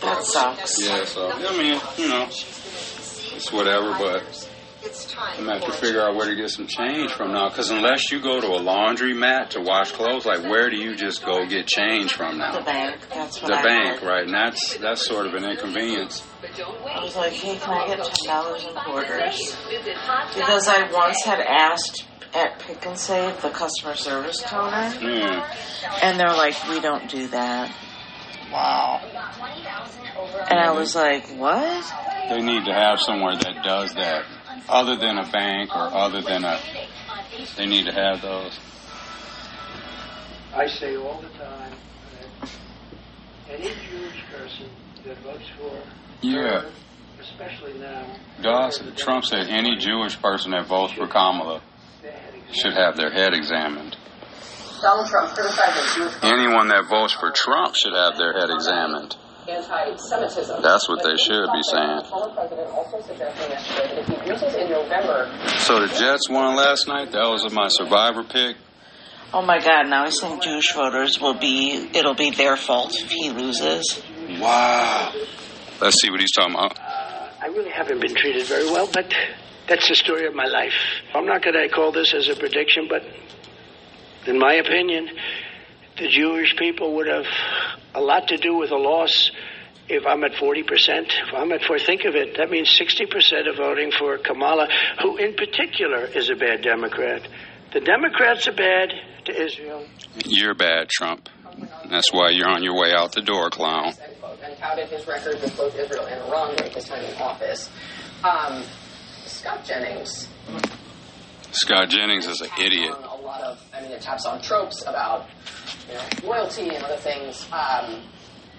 That sucks. Yeah, so, I mean, it's whatever, but I'm going to have to figure out where to get some change from now, because unless you go to a laundromat to wash clothes, like, where do you just go get change from now? The bank. That's what the I bank, heard. right, and that's sort of an inconvenience. I was like, hey, can I get $10 in quarters? Because I once had asked at Pick and Save, the customer service counter, Mm. and they're like, we don't do that. Wow. And I was like, what? They need to have somewhere that does that, other than a bank or other than a. They need to have those. I say all the time that any Jewish person that votes for Yeah. her, especially now, Trump said any Jewish person that votes for Kamala should have their head examined. Donald Trump criticizing Jewish Anyone that votes for Trump should have their head examined. anti-Semitism. That's what they should be saying. The former president also suggesting yesterday that if he loses in November. So the Jets won last night. That was my survivor pick. Oh my God, now I think Jewish voters it'll be their fault if he loses. Wow. Let's see what he's talking about. I really haven't been treated very well, but that's the story of my life. I'm not going to call this as a prediction, but in my opinion, the Jewish people would have a lot to do with a loss if I'm at 40%. If I'm at 4%, think of it, that means 60% of voting for Kamala, who in particular is a bad Democrat. The Democrats are bad to Israel. You're bad, Trump. That's why you're on your way out the door, clown. And touted his record with both Israel and Iran during his time in office. Scott Jennings. Scott Jennings is an idiot. On a lot of, it taps on tropes about loyalty and other things.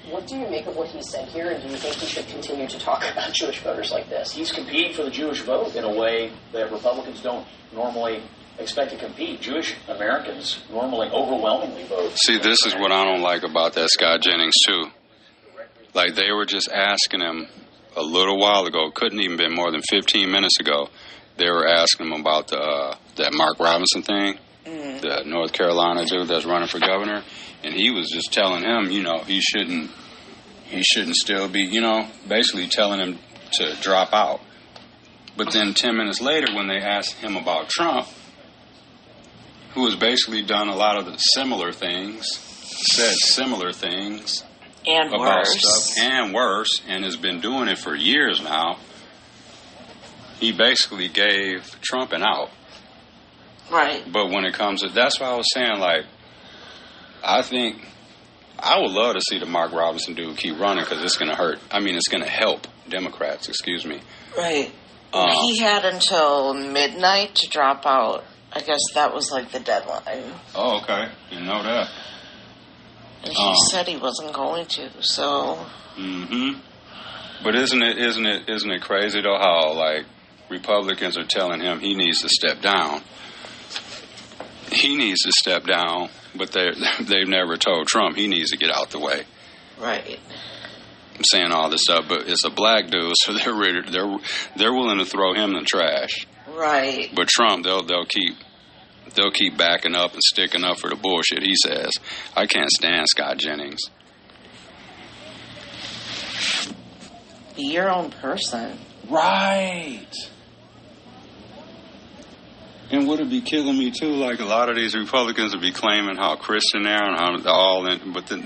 What do you make of what he said here, and do you think he should continue to talk about Jewish voters like this? He's competing for the Jewish vote in a way that Republicans don't normally expect to compete. Jewish Americans normally overwhelmingly vote. See, this is what I don't like about that Scott Jennings, too. Like, they were just asking him a little while ago, couldn't even been more than 15 minutes ago, they were asking him about that Mark Robinson thing, the North Carolina dude that's running for governor, and he was just telling him, he shouldn't still be, basically telling him to drop out. But then 10 minutes later, when they asked him about Trump, who has basically done a lot of the similar things, said similar things and about worse. stuff, and worse, and has been doing it for years now, he basically gave Trump an out. Right. But when it comes to, that's why I was saying, like, I think, I would love to see the Mark Robinson dude keep running because it's going to hurt. It's going to help Democrats, excuse me. Right. He had until midnight to drop out. I guess that was like the deadline. Oh, okay. Didn't know that. And he said he wasn't going to, so. Mm-hmm. But isn't it crazy though how like Republicans are telling him he needs to step down. He needs to step down, but they've never told Trump he needs to get out the way. Right. I'm saying all this stuff, but it's a black dude, so they're willing to throw him in the trash. Right. But Trump, they'll keep backing up and sticking up for the bullshit he says. I can't stand Scott Jennings. Be your own person. Right. And would it be killing me too? Like a lot of these Republicans would be claiming how Christian they are and how they're all in, but then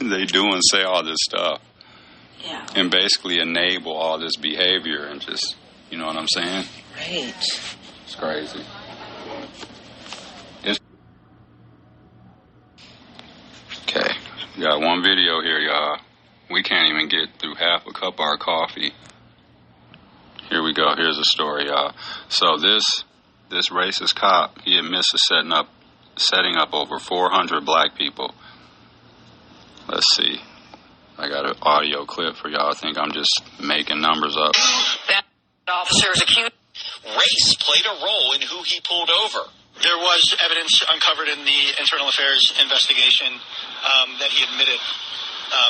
they do and say all this stuff. Yeah. And basically enable all this behavior and just, you know what I'm saying? Right. It's crazy. Okay. We got one video here, y'all. We can't even get through half a cup of our coffee. Here we go. Here's the story, y'all. So this racist cop, he admits to setting up over 400 black people. Let's see. I got an audio clip for y'all. I think I'm just making numbers up. That officer is accused. Race played a role in who he pulled over. There was evidence uncovered in the internal affairs investigation that he admitted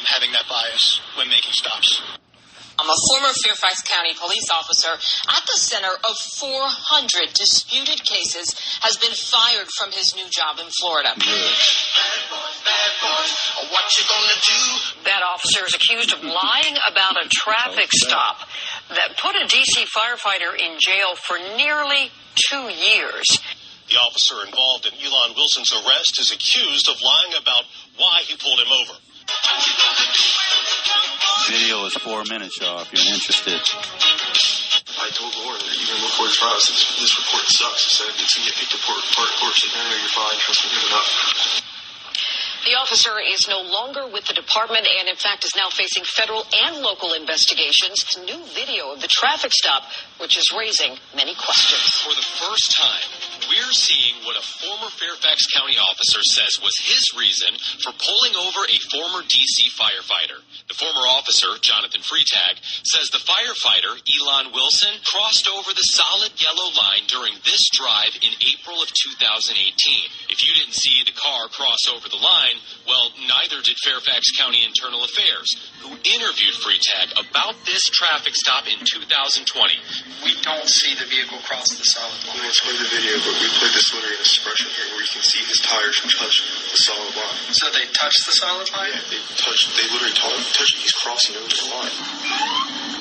having that bias when making stops. I'm a former Fairfax County police officer. At the center of 400 disputed cases, has been fired from his new job in Florida. Bad boys, what you gonna do? That officer is accused of lying about a traffic stop that put a D.C. firefighter in jail for nearly 2 years. The officer involved in Elon Wilson's arrest is accused of lying about why he pulled him over. Video is 4 minutes, y'all, if you're interested. I told Lauren that even before the trial, this report sucks. I said, it's going to get picked apart court. She said, no, you're fine. Trust me, good enough. The officer is no longer with the department and, in fact, is now facing federal and local investigations. New video of the traffic stop, which is raising many questions. For the first time, we're seeing what a former Fairfax County officer says was his reason for pulling over a former D.C. firefighter. The former officer, Jonathan Freitag, says the firefighter, Elon Wilson, crossed over the solid yellow line during this drive in April of 2018. If you didn't see the car cross over the line, well, neither did Fairfax County Internal Affairs, who interviewed Freitag about this traffic stop in 2020. We don't see the vehicle cross the solid line. We won't play the video, but we played this literally an expression here where you can see his tires touch the solid line. So they touched the solid line? Yeah, they literally touch it. He's crossing over the line.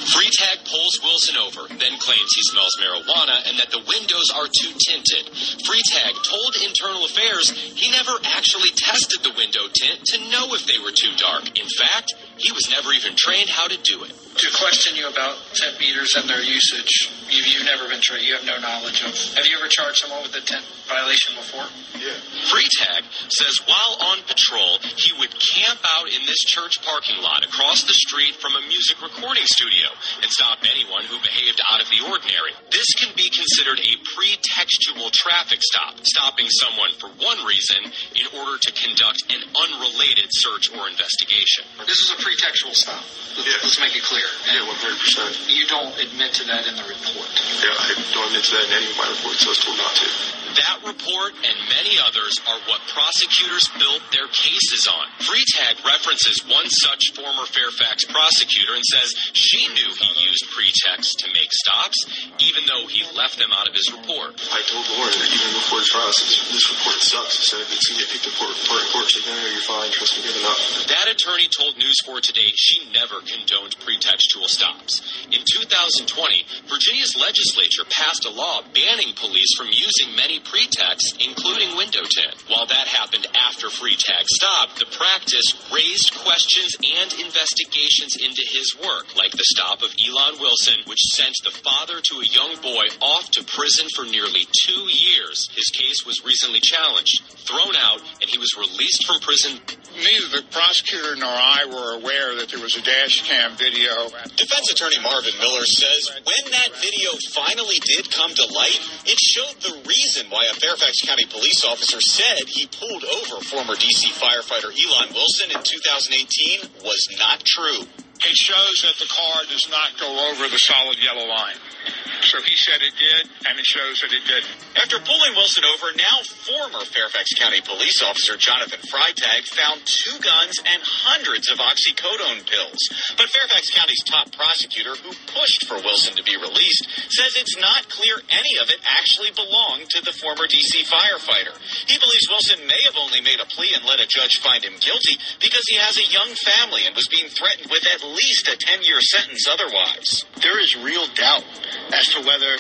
Freitag pulls Wilson over, then claims he smells marijuana and that the windows are too tinted. Freitag told Internal Affairs he never actually tested the window tint to know if they were too dark. In fact, he was never even trained how to do it. To question you about tint meters and their usage, you've never been trained. You have no knowledge of. Have you ever charged someone with a tint violation before? Yeah. Freitag says while on patrol, he would camp out in this church parking lot across the street from a music recording studio and stop anyone who behaved out of the ordinary. This can be considered a pretextual traffic stop, stopping someone for one reason in order to conduct an unrelated search or investigation. This is a pretextual stop. Let's make it clear. Yeah, 100%. You don't admit to that in the report. Yeah, I don't admit to that in any of my reports, so I was told not to. That report and many others are what prosecutors built their cases on. Freitag references one such former Fairfax prosecutor and says she knew he used pretext to make stops, even though he left them out of his report. I told Lauren that even before the trial, this report sucks. I said, it's going to get picked apart court. She said, no, you're fine. Trust me, good enough. That attorney told News 4 Today she never condoned pretextual stops. In 2020, Virginia's legislature passed a law banning police from using many pretexts, including window tint. While that happened after Freitag stopped, the practice raised questions and investigations into his work, like the stop of Elon Wilson, which sent the father to a young boy off to prison for nearly 2 years. His case was recently challenged, thrown out, and he was released from prison. Neither the prosecutor nor I were aware that there was a dash cam video. Defense attorney Marvin Miller says when that video finally did come to light, it showed the reason why a Fairfax County police officer said he pulled over former D.C. firefighter Elon Wilson in 2018 was not true. It shows that the car does not go over the solid yellow line. So he said it did, and it shows that it didn't. After pulling Wilson over, now former Fairfax County police officer Jonathan Freitag found 2 guns and hundreds of oxycodone pills. But Fairfax County's top prosecutor, who pushed for Wilson to be released, says it's not clear any of it actually belonged to the former D.C. firefighter. He believes Wilson may have only made a plea and let a judge find him guilty because he has a young family and was being threatened with at least a 10-year sentence otherwise. There is real doubt as to whether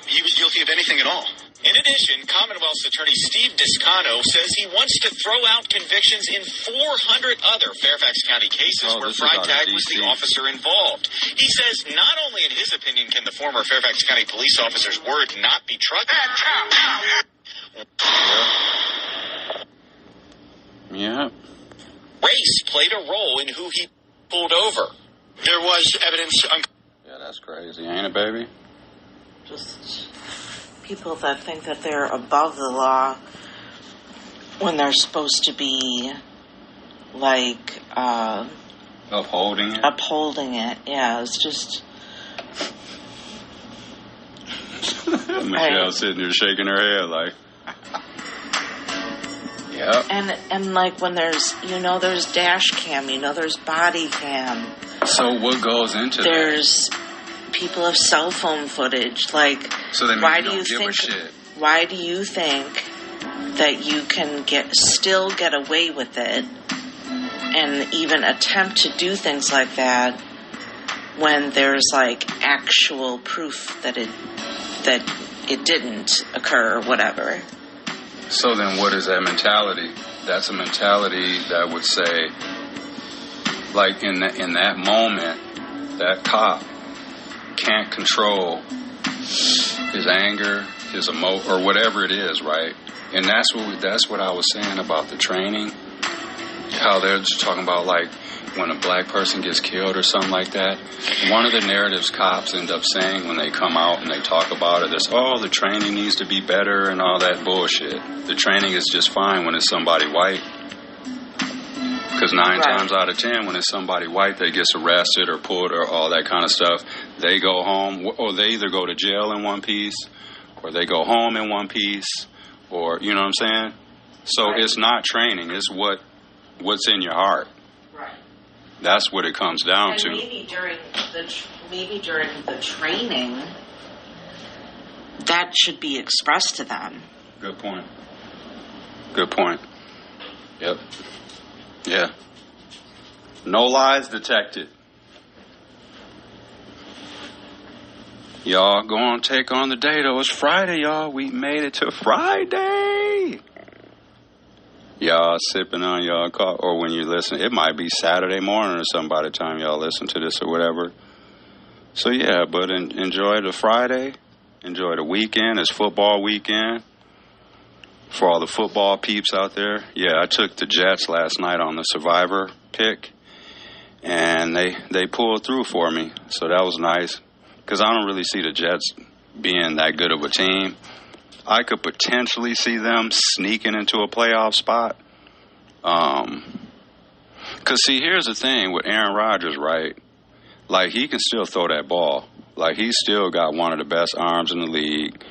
he was guilty of anything at all. In addition, Commonwealth's attorney Steve Discano says he wants to throw out convictions in 400 other Fairfax County cases where Freitag was the officer involved. He says not only in his opinion can the former Fairfax County police officer's word not be trusted. Yeah. Race played a role in who he pulled over. There was evidence. Yeah, that's crazy, ain't it, baby? Just people that think that they're above the law when they're supposed to be, like, upholding it. Upholding it, yeah. It's just. Michelle sitting there shaking her head like. Yep. And like when there's dash cam, there's body cam. So what goes into that? There's people have cell phone footage. Like, so then why do you think? Why do you think that you can still get away with it and even attempt to do things like that when there's like actual proof that it didn't occur or whatever? So then what is that mentality? That's a mentality that would say like in that moment, that cop can't control his anger, his or whatever it is, right? And that's what I was saying about the training. How they're just talking about, like, when a black person gets killed or something like that. One of the narratives cops end up saying when they come out and they talk about it is, the training needs to be better and all that bullshit. The training is just fine when it's somebody white. Because 9 times out of 10, when it's somebody white that gets arrested or pulled or all that kind of stuff, they go home, or they either go to jail in one piece, or they go home in one piece, or, you know what I'm saying? So it's not training, it's what's in your heart. Right. That's what it comes down to. Maybe during the training, that should be expressed to them. Good point. Yep. Yeah. No lies detected. Y'all go on, take on the day, though. It's Friday, y'all. We made it to Friday. Y'all sipping on y'all coffee, or when you listen, it might be Saturday morning or something by the time y'all listen to this or whatever. So, yeah, but enjoy the Friday. Enjoy the weekend. It's football weekend. For all the football peeps out there, yeah, I took the Jets last night on the Survivor pick, and they pulled through for me, so that was nice, because I don't really see the Jets being that good of a team. I could potentially see them sneaking into a playoff spot, because, see, here's the thing with Aaron Rodgers, right? Like, he can still throw that ball. Like, he's still got one of the best arms in the league.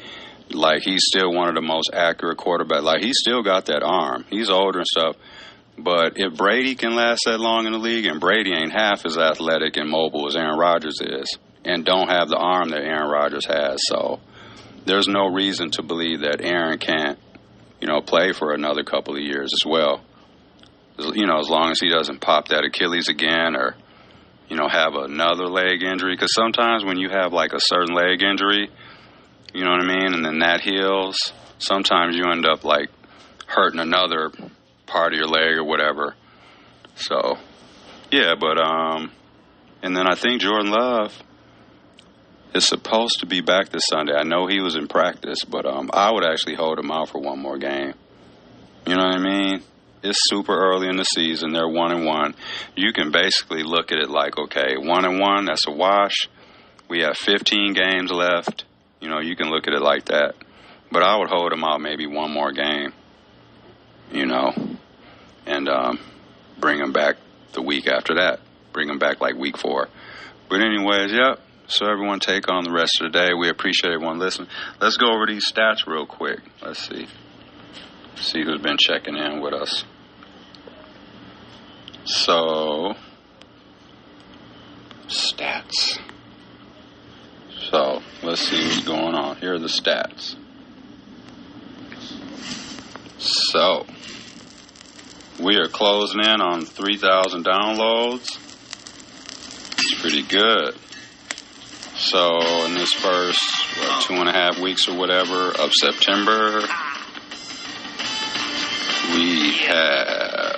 Like, he's still one of the most accurate quarterbacks. Like, he's still got that arm. He's older and stuff. But if Brady can last that long in the league, and Brady ain't half as athletic and mobile as Aaron Rodgers is, and don't have the arm that Aaron Rodgers has, so there's no reason to believe that Aaron can't, play for another couple of years as well. As long as he doesn't pop that Achilles again or, have another leg injury. Because sometimes when you have, like, a certain leg injury, you know what I mean? And then that heals. Sometimes you end up, like, hurting another part of your leg or whatever. So, yeah, but, and then I think Jordan Love is supposed to be back this Sunday. I know he was in practice, but I would actually hold him out for one more game. You know what I mean? It's super early in the season. They're 1-1. You can basically look at it like, okay, 1-1, that's a wash. We have 15 games left. You can look at it like that. But I would hold him out maybe one more game, and bring him back the week after that. Bring him back like week 4. But anyways, yep. So everyone take on the rest of the day. We appreciate everyone listening. Let's go over these stats real quick. Let's see. See who's been checking in with us. So, stats. So, let's see what's going on. Here are the stats. So, we are closing in on 3,000 downloads. It's pretty good. So, in this first, 2.5 weeks or whatever of September, we have...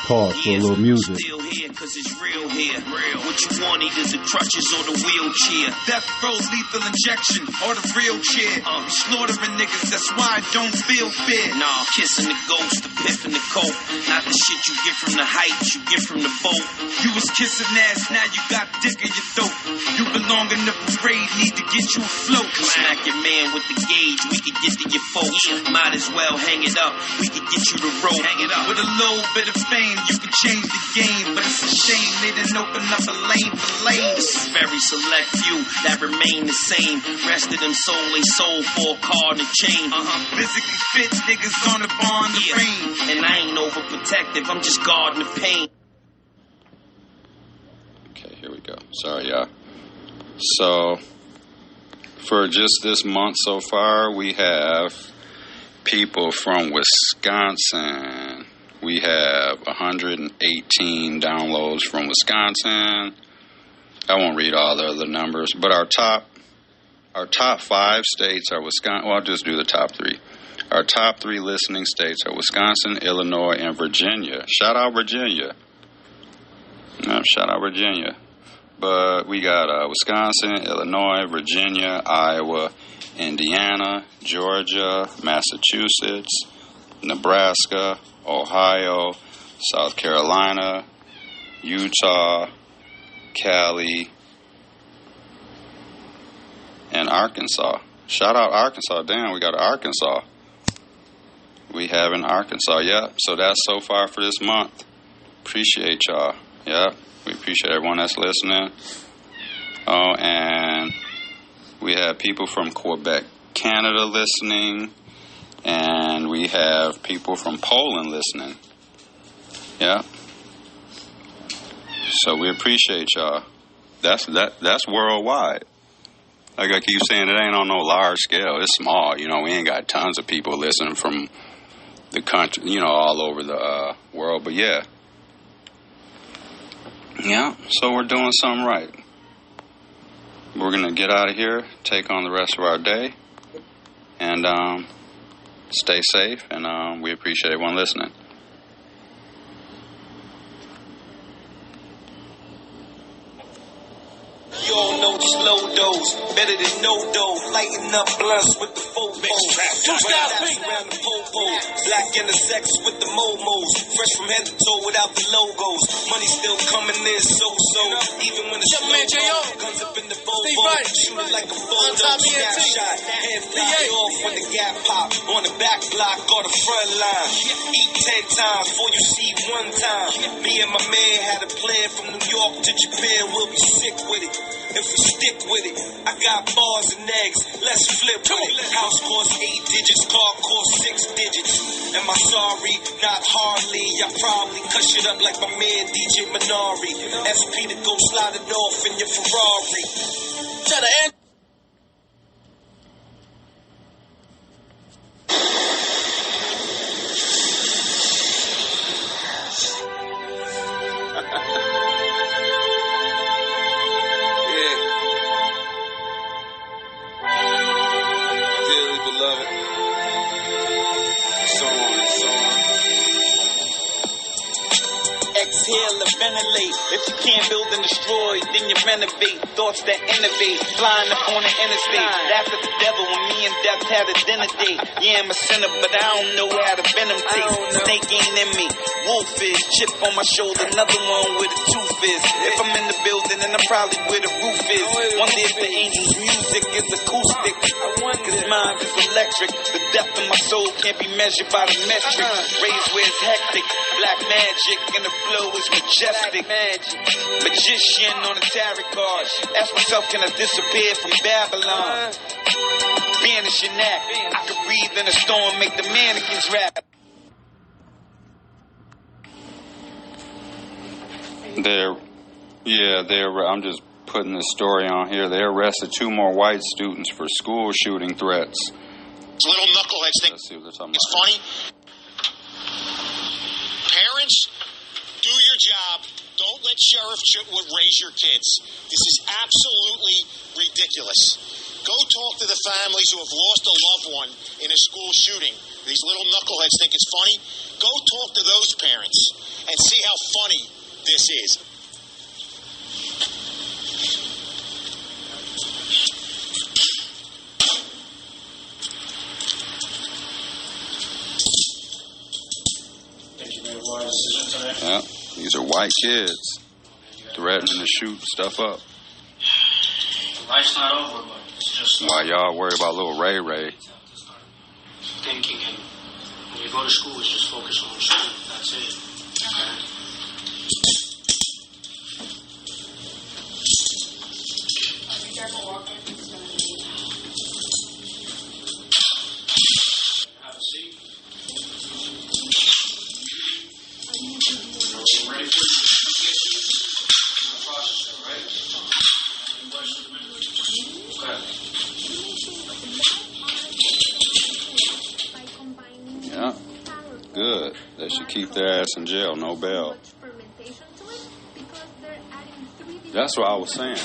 Pause for a little music. Still here, cause it's real here. What you want, either the crutches or the wheelchair. Death row's lethal injection or the real chair. Slaughtering niggas, that's why I don't feel fear. Nah, kissing the ghost, the piff and the coat. Not the shit you get from the heights, you get from the boat. You was kissing ass, now you got dick in your throat. You belong in the parade, need to get you afloat. Smack your man with the gauge, we could get to your folks. Might as well hang it up, we could get you the rope. Hang it up. With a little bit of fame, you can change the game, but it's a shame they didn't open up a lane for lanes. This is very select few that remain the same. Rest of them sold they sold for a car and a chain. Physically fit niggas on the bond of rain. And I ain't overprotective, I'm just guarding the pain. Okay, here we go. Sorry, y'all. So, for just this month so far, we have people from Wisconsin. We have 118 downloads from Wisconsin. I won't read all the other numbers, but our top 5 states are Wisconsin. Well, I'll just do the top 3. Our top 3 listening states are Wisconsin, Illinois, and Virginia. Shout out Virginia. Shout out Virginia. But we got Wisconsin, Illinois, Virginia, Iowa, Indiana, Georgia, Massachusetts, Nebraska, Ohio, South Carolina, Utah, Cali, and Arkansas. Shout out Arkansas. Damn, we got Arkansas. We have in Arkansas. Yep. So that's so far for this month. Appreciate y'all. Yep. We appreciate everyone that's listening. Oh, and we have people from Quebec, Canada listening. And we have people from Poland listening. Yeah. So we appreciate y'all. That's worldwide. Like I keep saying, it ain't on no large scale. It's small. You know, we ain't got tons of people listening from the country, you know, all over the world. But yeah. Yeah, so we're doing something right. We're going to get out of here, take on the rest of our day, and stay safe, and we appreciate everyone listening. You all know slow dose, better than no dough. Lighting up blunts with the fofos. Around the popo. Black in the sex with the momos. Fresh from head to toe without the logos. Money still coming in so-so. Even when the slow guns up in the Volvo. Shoot it like a photo. Snapshot. Head fly off when the gap pop. On the back block or the front line. Eat 10 times before you see 1 time. Me and my man had a plan from New York to Japan. We'll be sick with it. If we stick with it, I got bars and eggs, let's flip with it. House costs 8 digits, car costs 6 digits. Am I sorry? Not hardly. I probably cuss it up like my man DJ Minari. SP to go slide it off in your Ferrari. Tell the end. Exhale and ventilate. If you can't build and destroy, then you renovate. Thoughts that innovate, flying up on the interstate. Laugh at the devil when me and death had a dinner date. Yeah, I'm a sinner, but I don't know how to venom taste. Snake ain't in me. Wolf is chip on my shoulder, another one with a tooth is. If I'm in the building, then I'm probably where the roof is. Wonder if the angels' music is acoustic. Cause mine is electric. The depth of my soul can't be measured by the metric. Raised where it's hectic. Black magic and the flow is majestic. Magician on a tarot card. Ask myself, can I disappear from Babylon? Banish your knack. I can breathe in a storm, make the mannequins rap. I'm just putting this story on here. They arrested 2 more white students for school shooting threats. Little knuckleheads think it's funny. Parents, do your job. Don't let Sheriff Chitwood raise your kids. This is absolutely ridiculous. Go talk to the families who have lost a loved one in a school shooting. These little knuckleheads think it's funny. Go talk to those parents and see how funny this is. Yeah, these are white kids threatening to shoot stuff up. Life's not over, but it's just... Why y'all worry about little Ray Ray? Thinking, and when you go to school, it's just focus on school. That's it. Okay? Have a seat. We're ready for the process, all right? Any questions for me? Okay. Yeah, good. They should keep their ass in jail, no bail. That's what I was saying.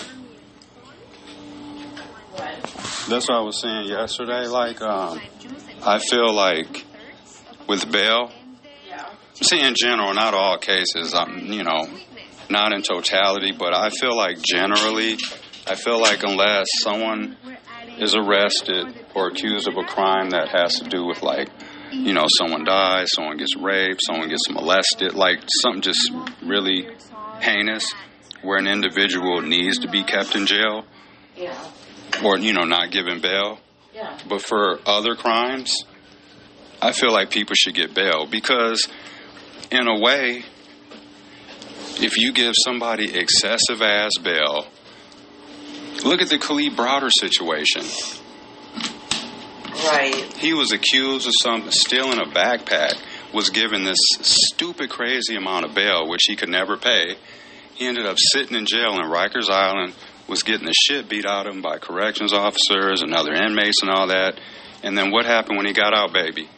That's what I was saying yesterday. Like, I feel like with bail, see, in general, not all cases, not in totality, but I feel like generally, unless someone is arrested or accused of a crime that has to do with, like, someone dies, someone gets raped, someone gets molested, like something just really heinous where an individual needs to be kept in jail or, not given bail. But for other crimes, I feel like people should get bail because, in a way, if you give somebody excessive ass bail, look at the Khalid Browder situation. Right. He was accused of stealing a backpack, was given this stupid, crazy amount of bail, which he could never pay. He ended up sitting in jail in Rikers Island, was getting the shit beat out of him by corrections officers and other inmates and all that. And then what happened when he got out, baby?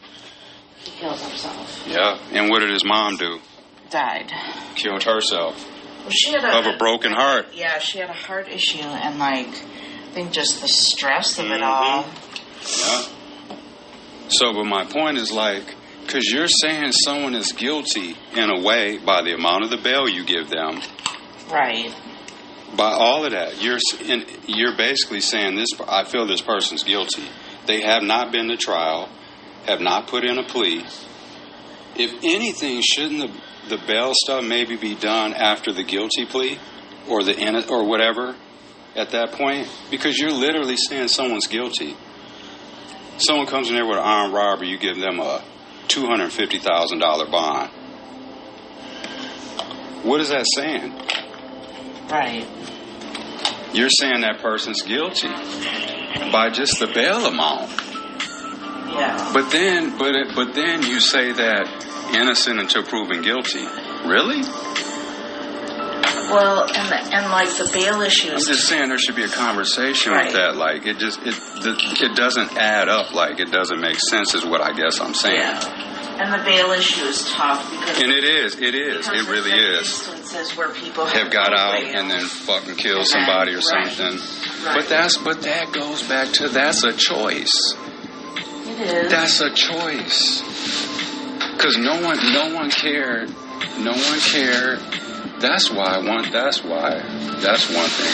He killed himself. Yeah. And what did his mom do? Died. Killed herself. Well, she had a broken heart. Yeah, she had a heart issue, and I think just the stress of it all. Yeah. So, but my point is because you're saying someone is guilty in a way by the amount of the bail you give them. Right. By all of that, you're basically saying I feel this person's guilty. They have not been to trial, have not put in a plea. If anything, shouldn't the bail stuff maybe be done after the guilty plea or or whatever at that point? Because you're literally saying someone's guilty. Someone comes in there with an armed robbery, you give them a $250,000 bond. What is that saying? Right. You're saying that person's guilty by just the bail amount. Yeah. But then you say that innocent until proven guilty. Really? Well, and like the bail issues. I'm just saying there should be a conversation with that. Like it doesn't add up. Like it doesn't make sense. Is what I guess I'm saying. Yeah. And the bail issue is tough because. And it is. It really is. Instances where people have got out and then fucking killed somebody or something. Right. But that goes back to that's a choice. It is. That's a choice. Because no one cared. No one cared. That's one thing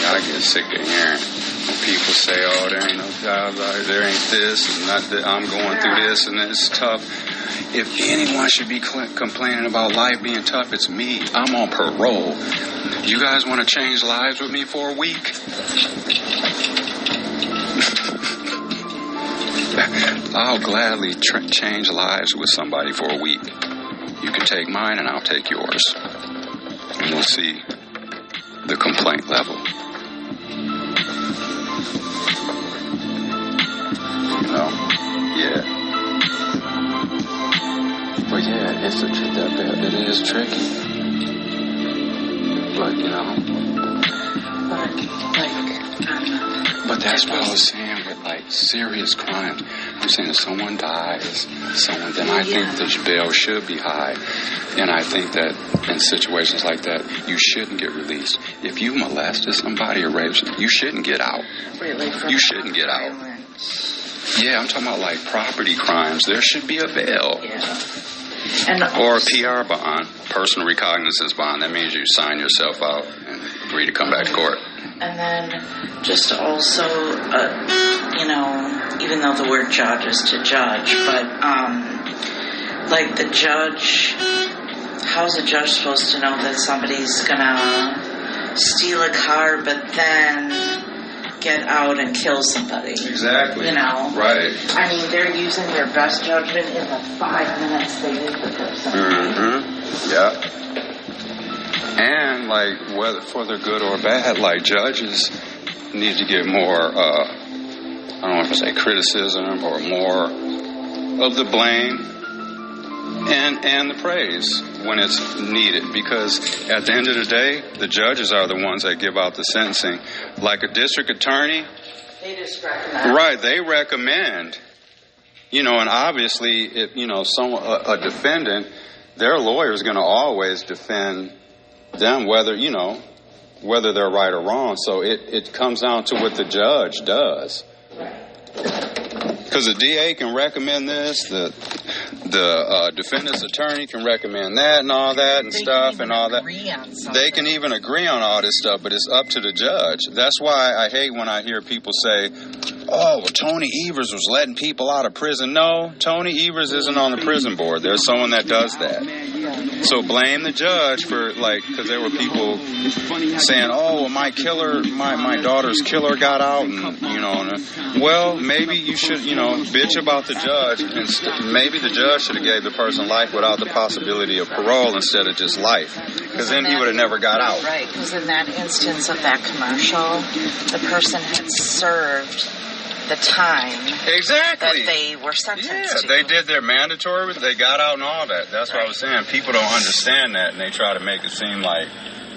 I get sick of hearing. When people say, oh, there ain't no jobs out there ain't this, and not that I'm going through this, and it's tough. If anyone should be complaining about life being tough, it's me. I'm on parole. You guys want to change lives with me for a week? I'll gladly change lives with somebody for a week. You can take mine and I'll take yours. And we'll see the complaint level. Yeah. But yeah, it is tricky. But but that's what I was saying with like serious crimes. I'm saying if someone dies, then I think the bail should be high. And I think that in situations like that, you shouldn't get released. If you molested somebody or raped somebody, you shouldn't get out. You shouldn't get out. Yeah, I'm talking about like property crimes. There should be a bail. Yeah. Or a PR bond, personal recognizance bond. That means you sign yourself out and agree to come back to court. And then just also, even though the word judge is to judge, but like the judge, how's a judge supposed to know that somebody's gonna steal a car but then get out and kill somebody? Exactly. Right. I mean, they're using their best judgment in the 5 minutes they leave the person. Mm-hmm. Yeah. And, like, whether for the good or bad, like, judges need to get more, I don't want to say criticism or more of the blame and the praise when it's needed. Because at the end of the day, the judges are the ones that give out the sentencing. Like a district attorney. They just recommend. Right, they recommend. And obviously, if, a defendant, their lawyer is going to always defend them, whether they're right or wrong. So it comes down to what the judge does. Because the DA can recommend this, the defendant's attorney can recommend that and all that and stuff and all that. They can even agree on all this stuff, but it's up to the judge. That's why I hate when I hear people say, oh, well, Tony Evers was letting people out of prison. No, Tony Evers isn't on the prison board. There's someone that does that. So blame the judge for, like, because there were people saying, oh, well, my daughter's killer got out, and, you know, well, maybe you should, you know, bitch about the judge, and maybe the judge should have gave the person life without the possibility of parole instead of just life, because then he would have never got out. Right, because in that instance of that commercial, the person had served the time that they were sentenced to. They did their mandatory, they got out and all that. That's what I was saying. People don't understand that, and they try to make it seem like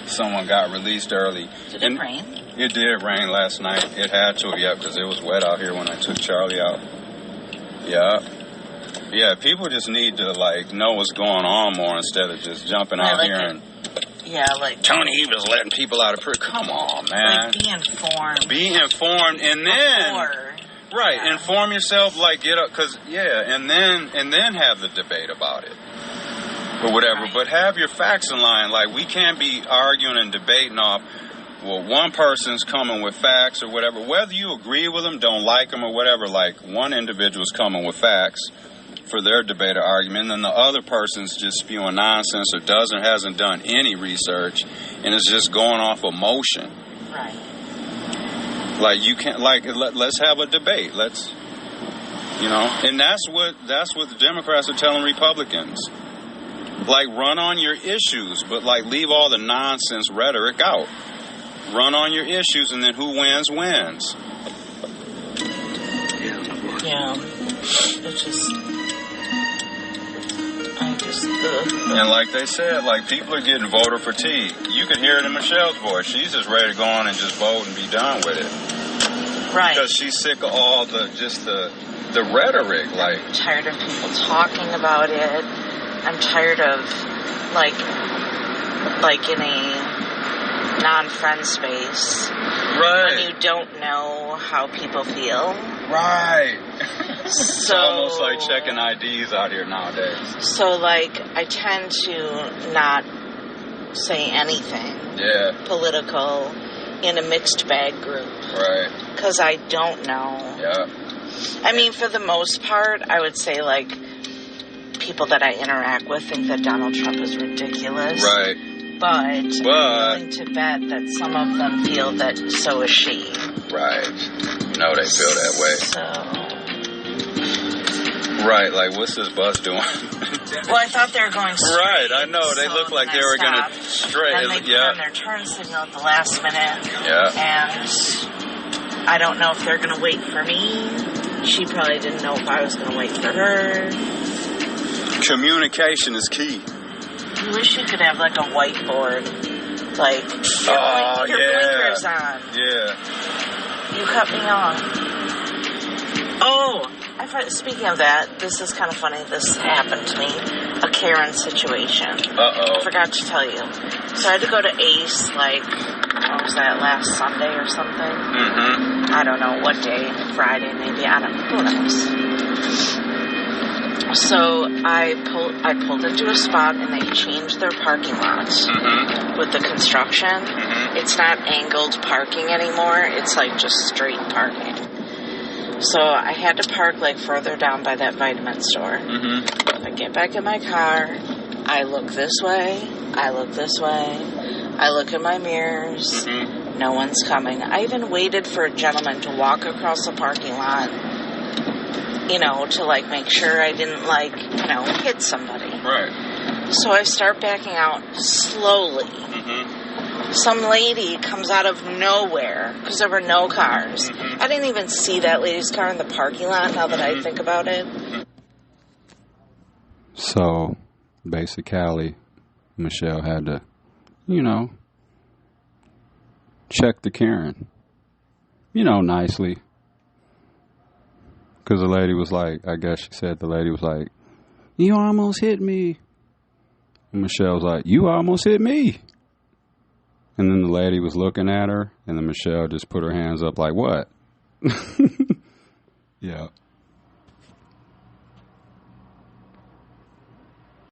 someone got released early. Did it rain? It did rain last night. It had to, yeah, because it was wet out here when I took Charlie out. Yeah, people just need to, like, know what's going on more instead of just jumping out here and... Yeah, like... Tony Evers letting people out of prison. Come on, man. Like, be informed. Be informed, and then... Right, inform yourself, like, get up, because, and then have the debate about it. Or whatever, right. But have your facts in line. Like, we can't be arguing and debating off, well, one person's coming with facts or whatever. Whether you agree with them, don't like them or whatever, like, one individual's coming with facts for their debate or argument, and then the other person's just spewing nonsense or hasn't done any research, and is just going off emotion. Right. Like, you can't, like, let's have a debate. Let's, you know, and that's what the Democrats are telling Republicans. Like, run on your issues, but, like, leave all the nonsense rhetoric out. Run on your issues, and then who wins, wins. Yeah. It's just... And like they said, like, people are getting voter fatigue. You can hear it in Michelle's voice. She's just ready to go on and just vote and be done with it. Right. Because she's sick of all the rhetoric. Like, I'm tired of people talking about it. I'm tired of, like in a non-friend space. Right. When you don't know how people feel. Right. It's almost like checking IDs out here nowadays. So, like, I tend to not say anything political in a mixed bag group. Right. Because I don't know. Yeah. I mean, for the most part, I would say, like, people that I interact with think that Donald Trump is ridiculous. Right. But I'm willing to bet that some of them feel that so is she. Right. No, they feel that way. Right, like, what's this bus doing? Well, I thought they were going straight. Right, I know. They look like they were going to straight. And they put on their turn signal at the last minute. Yeah. And I don't know if they're going to wait for me. She probably didn't know if I was going to wait for her. Communication is key. I wish you could have, like, a whiteboard. Like, your blinkers on. Yeah. You cut me off. Oh, speaking of that, this is kind of funny. This happened to me. A Karen situation. Uh-oh. I forgot to tell you. So I had to go to Ace, like, what was that, last Sunday or something? Mm-hmm. I don't know what day. Friday, maybe. I don't know. Who knows? So I pulled into a spot, and they changed their parking lot with the construction. Mm-hmm. It's not angled parking anymore. It's like just straight parking. So I had to park, like, further down by that vitamin store. Mm-hmm. I get back in my car. I look this way. I look this way. I look in my mirrors. Mm-hmm. No one's coming. I even waited for a gentleman to walk across the parking lot, you know, to, like, make sure I didn't, like, you know, hit somebody. Right. So I start backing out slowly. Mm-hmm. Some lady comes out of nowhere because there were no cars. Mm-hmm. I didn't even see that lady's car in the parking lot now that I think about it. So, basically, Michelle had to, you know, check the Karen. You know, nicely. Because the lady was like, I guess she said the lady was like, you almost hit me. And Michelle was like, you almost hit me. And then the lady was looking at her, and then Michelle just put her hands up like, what? Yeah.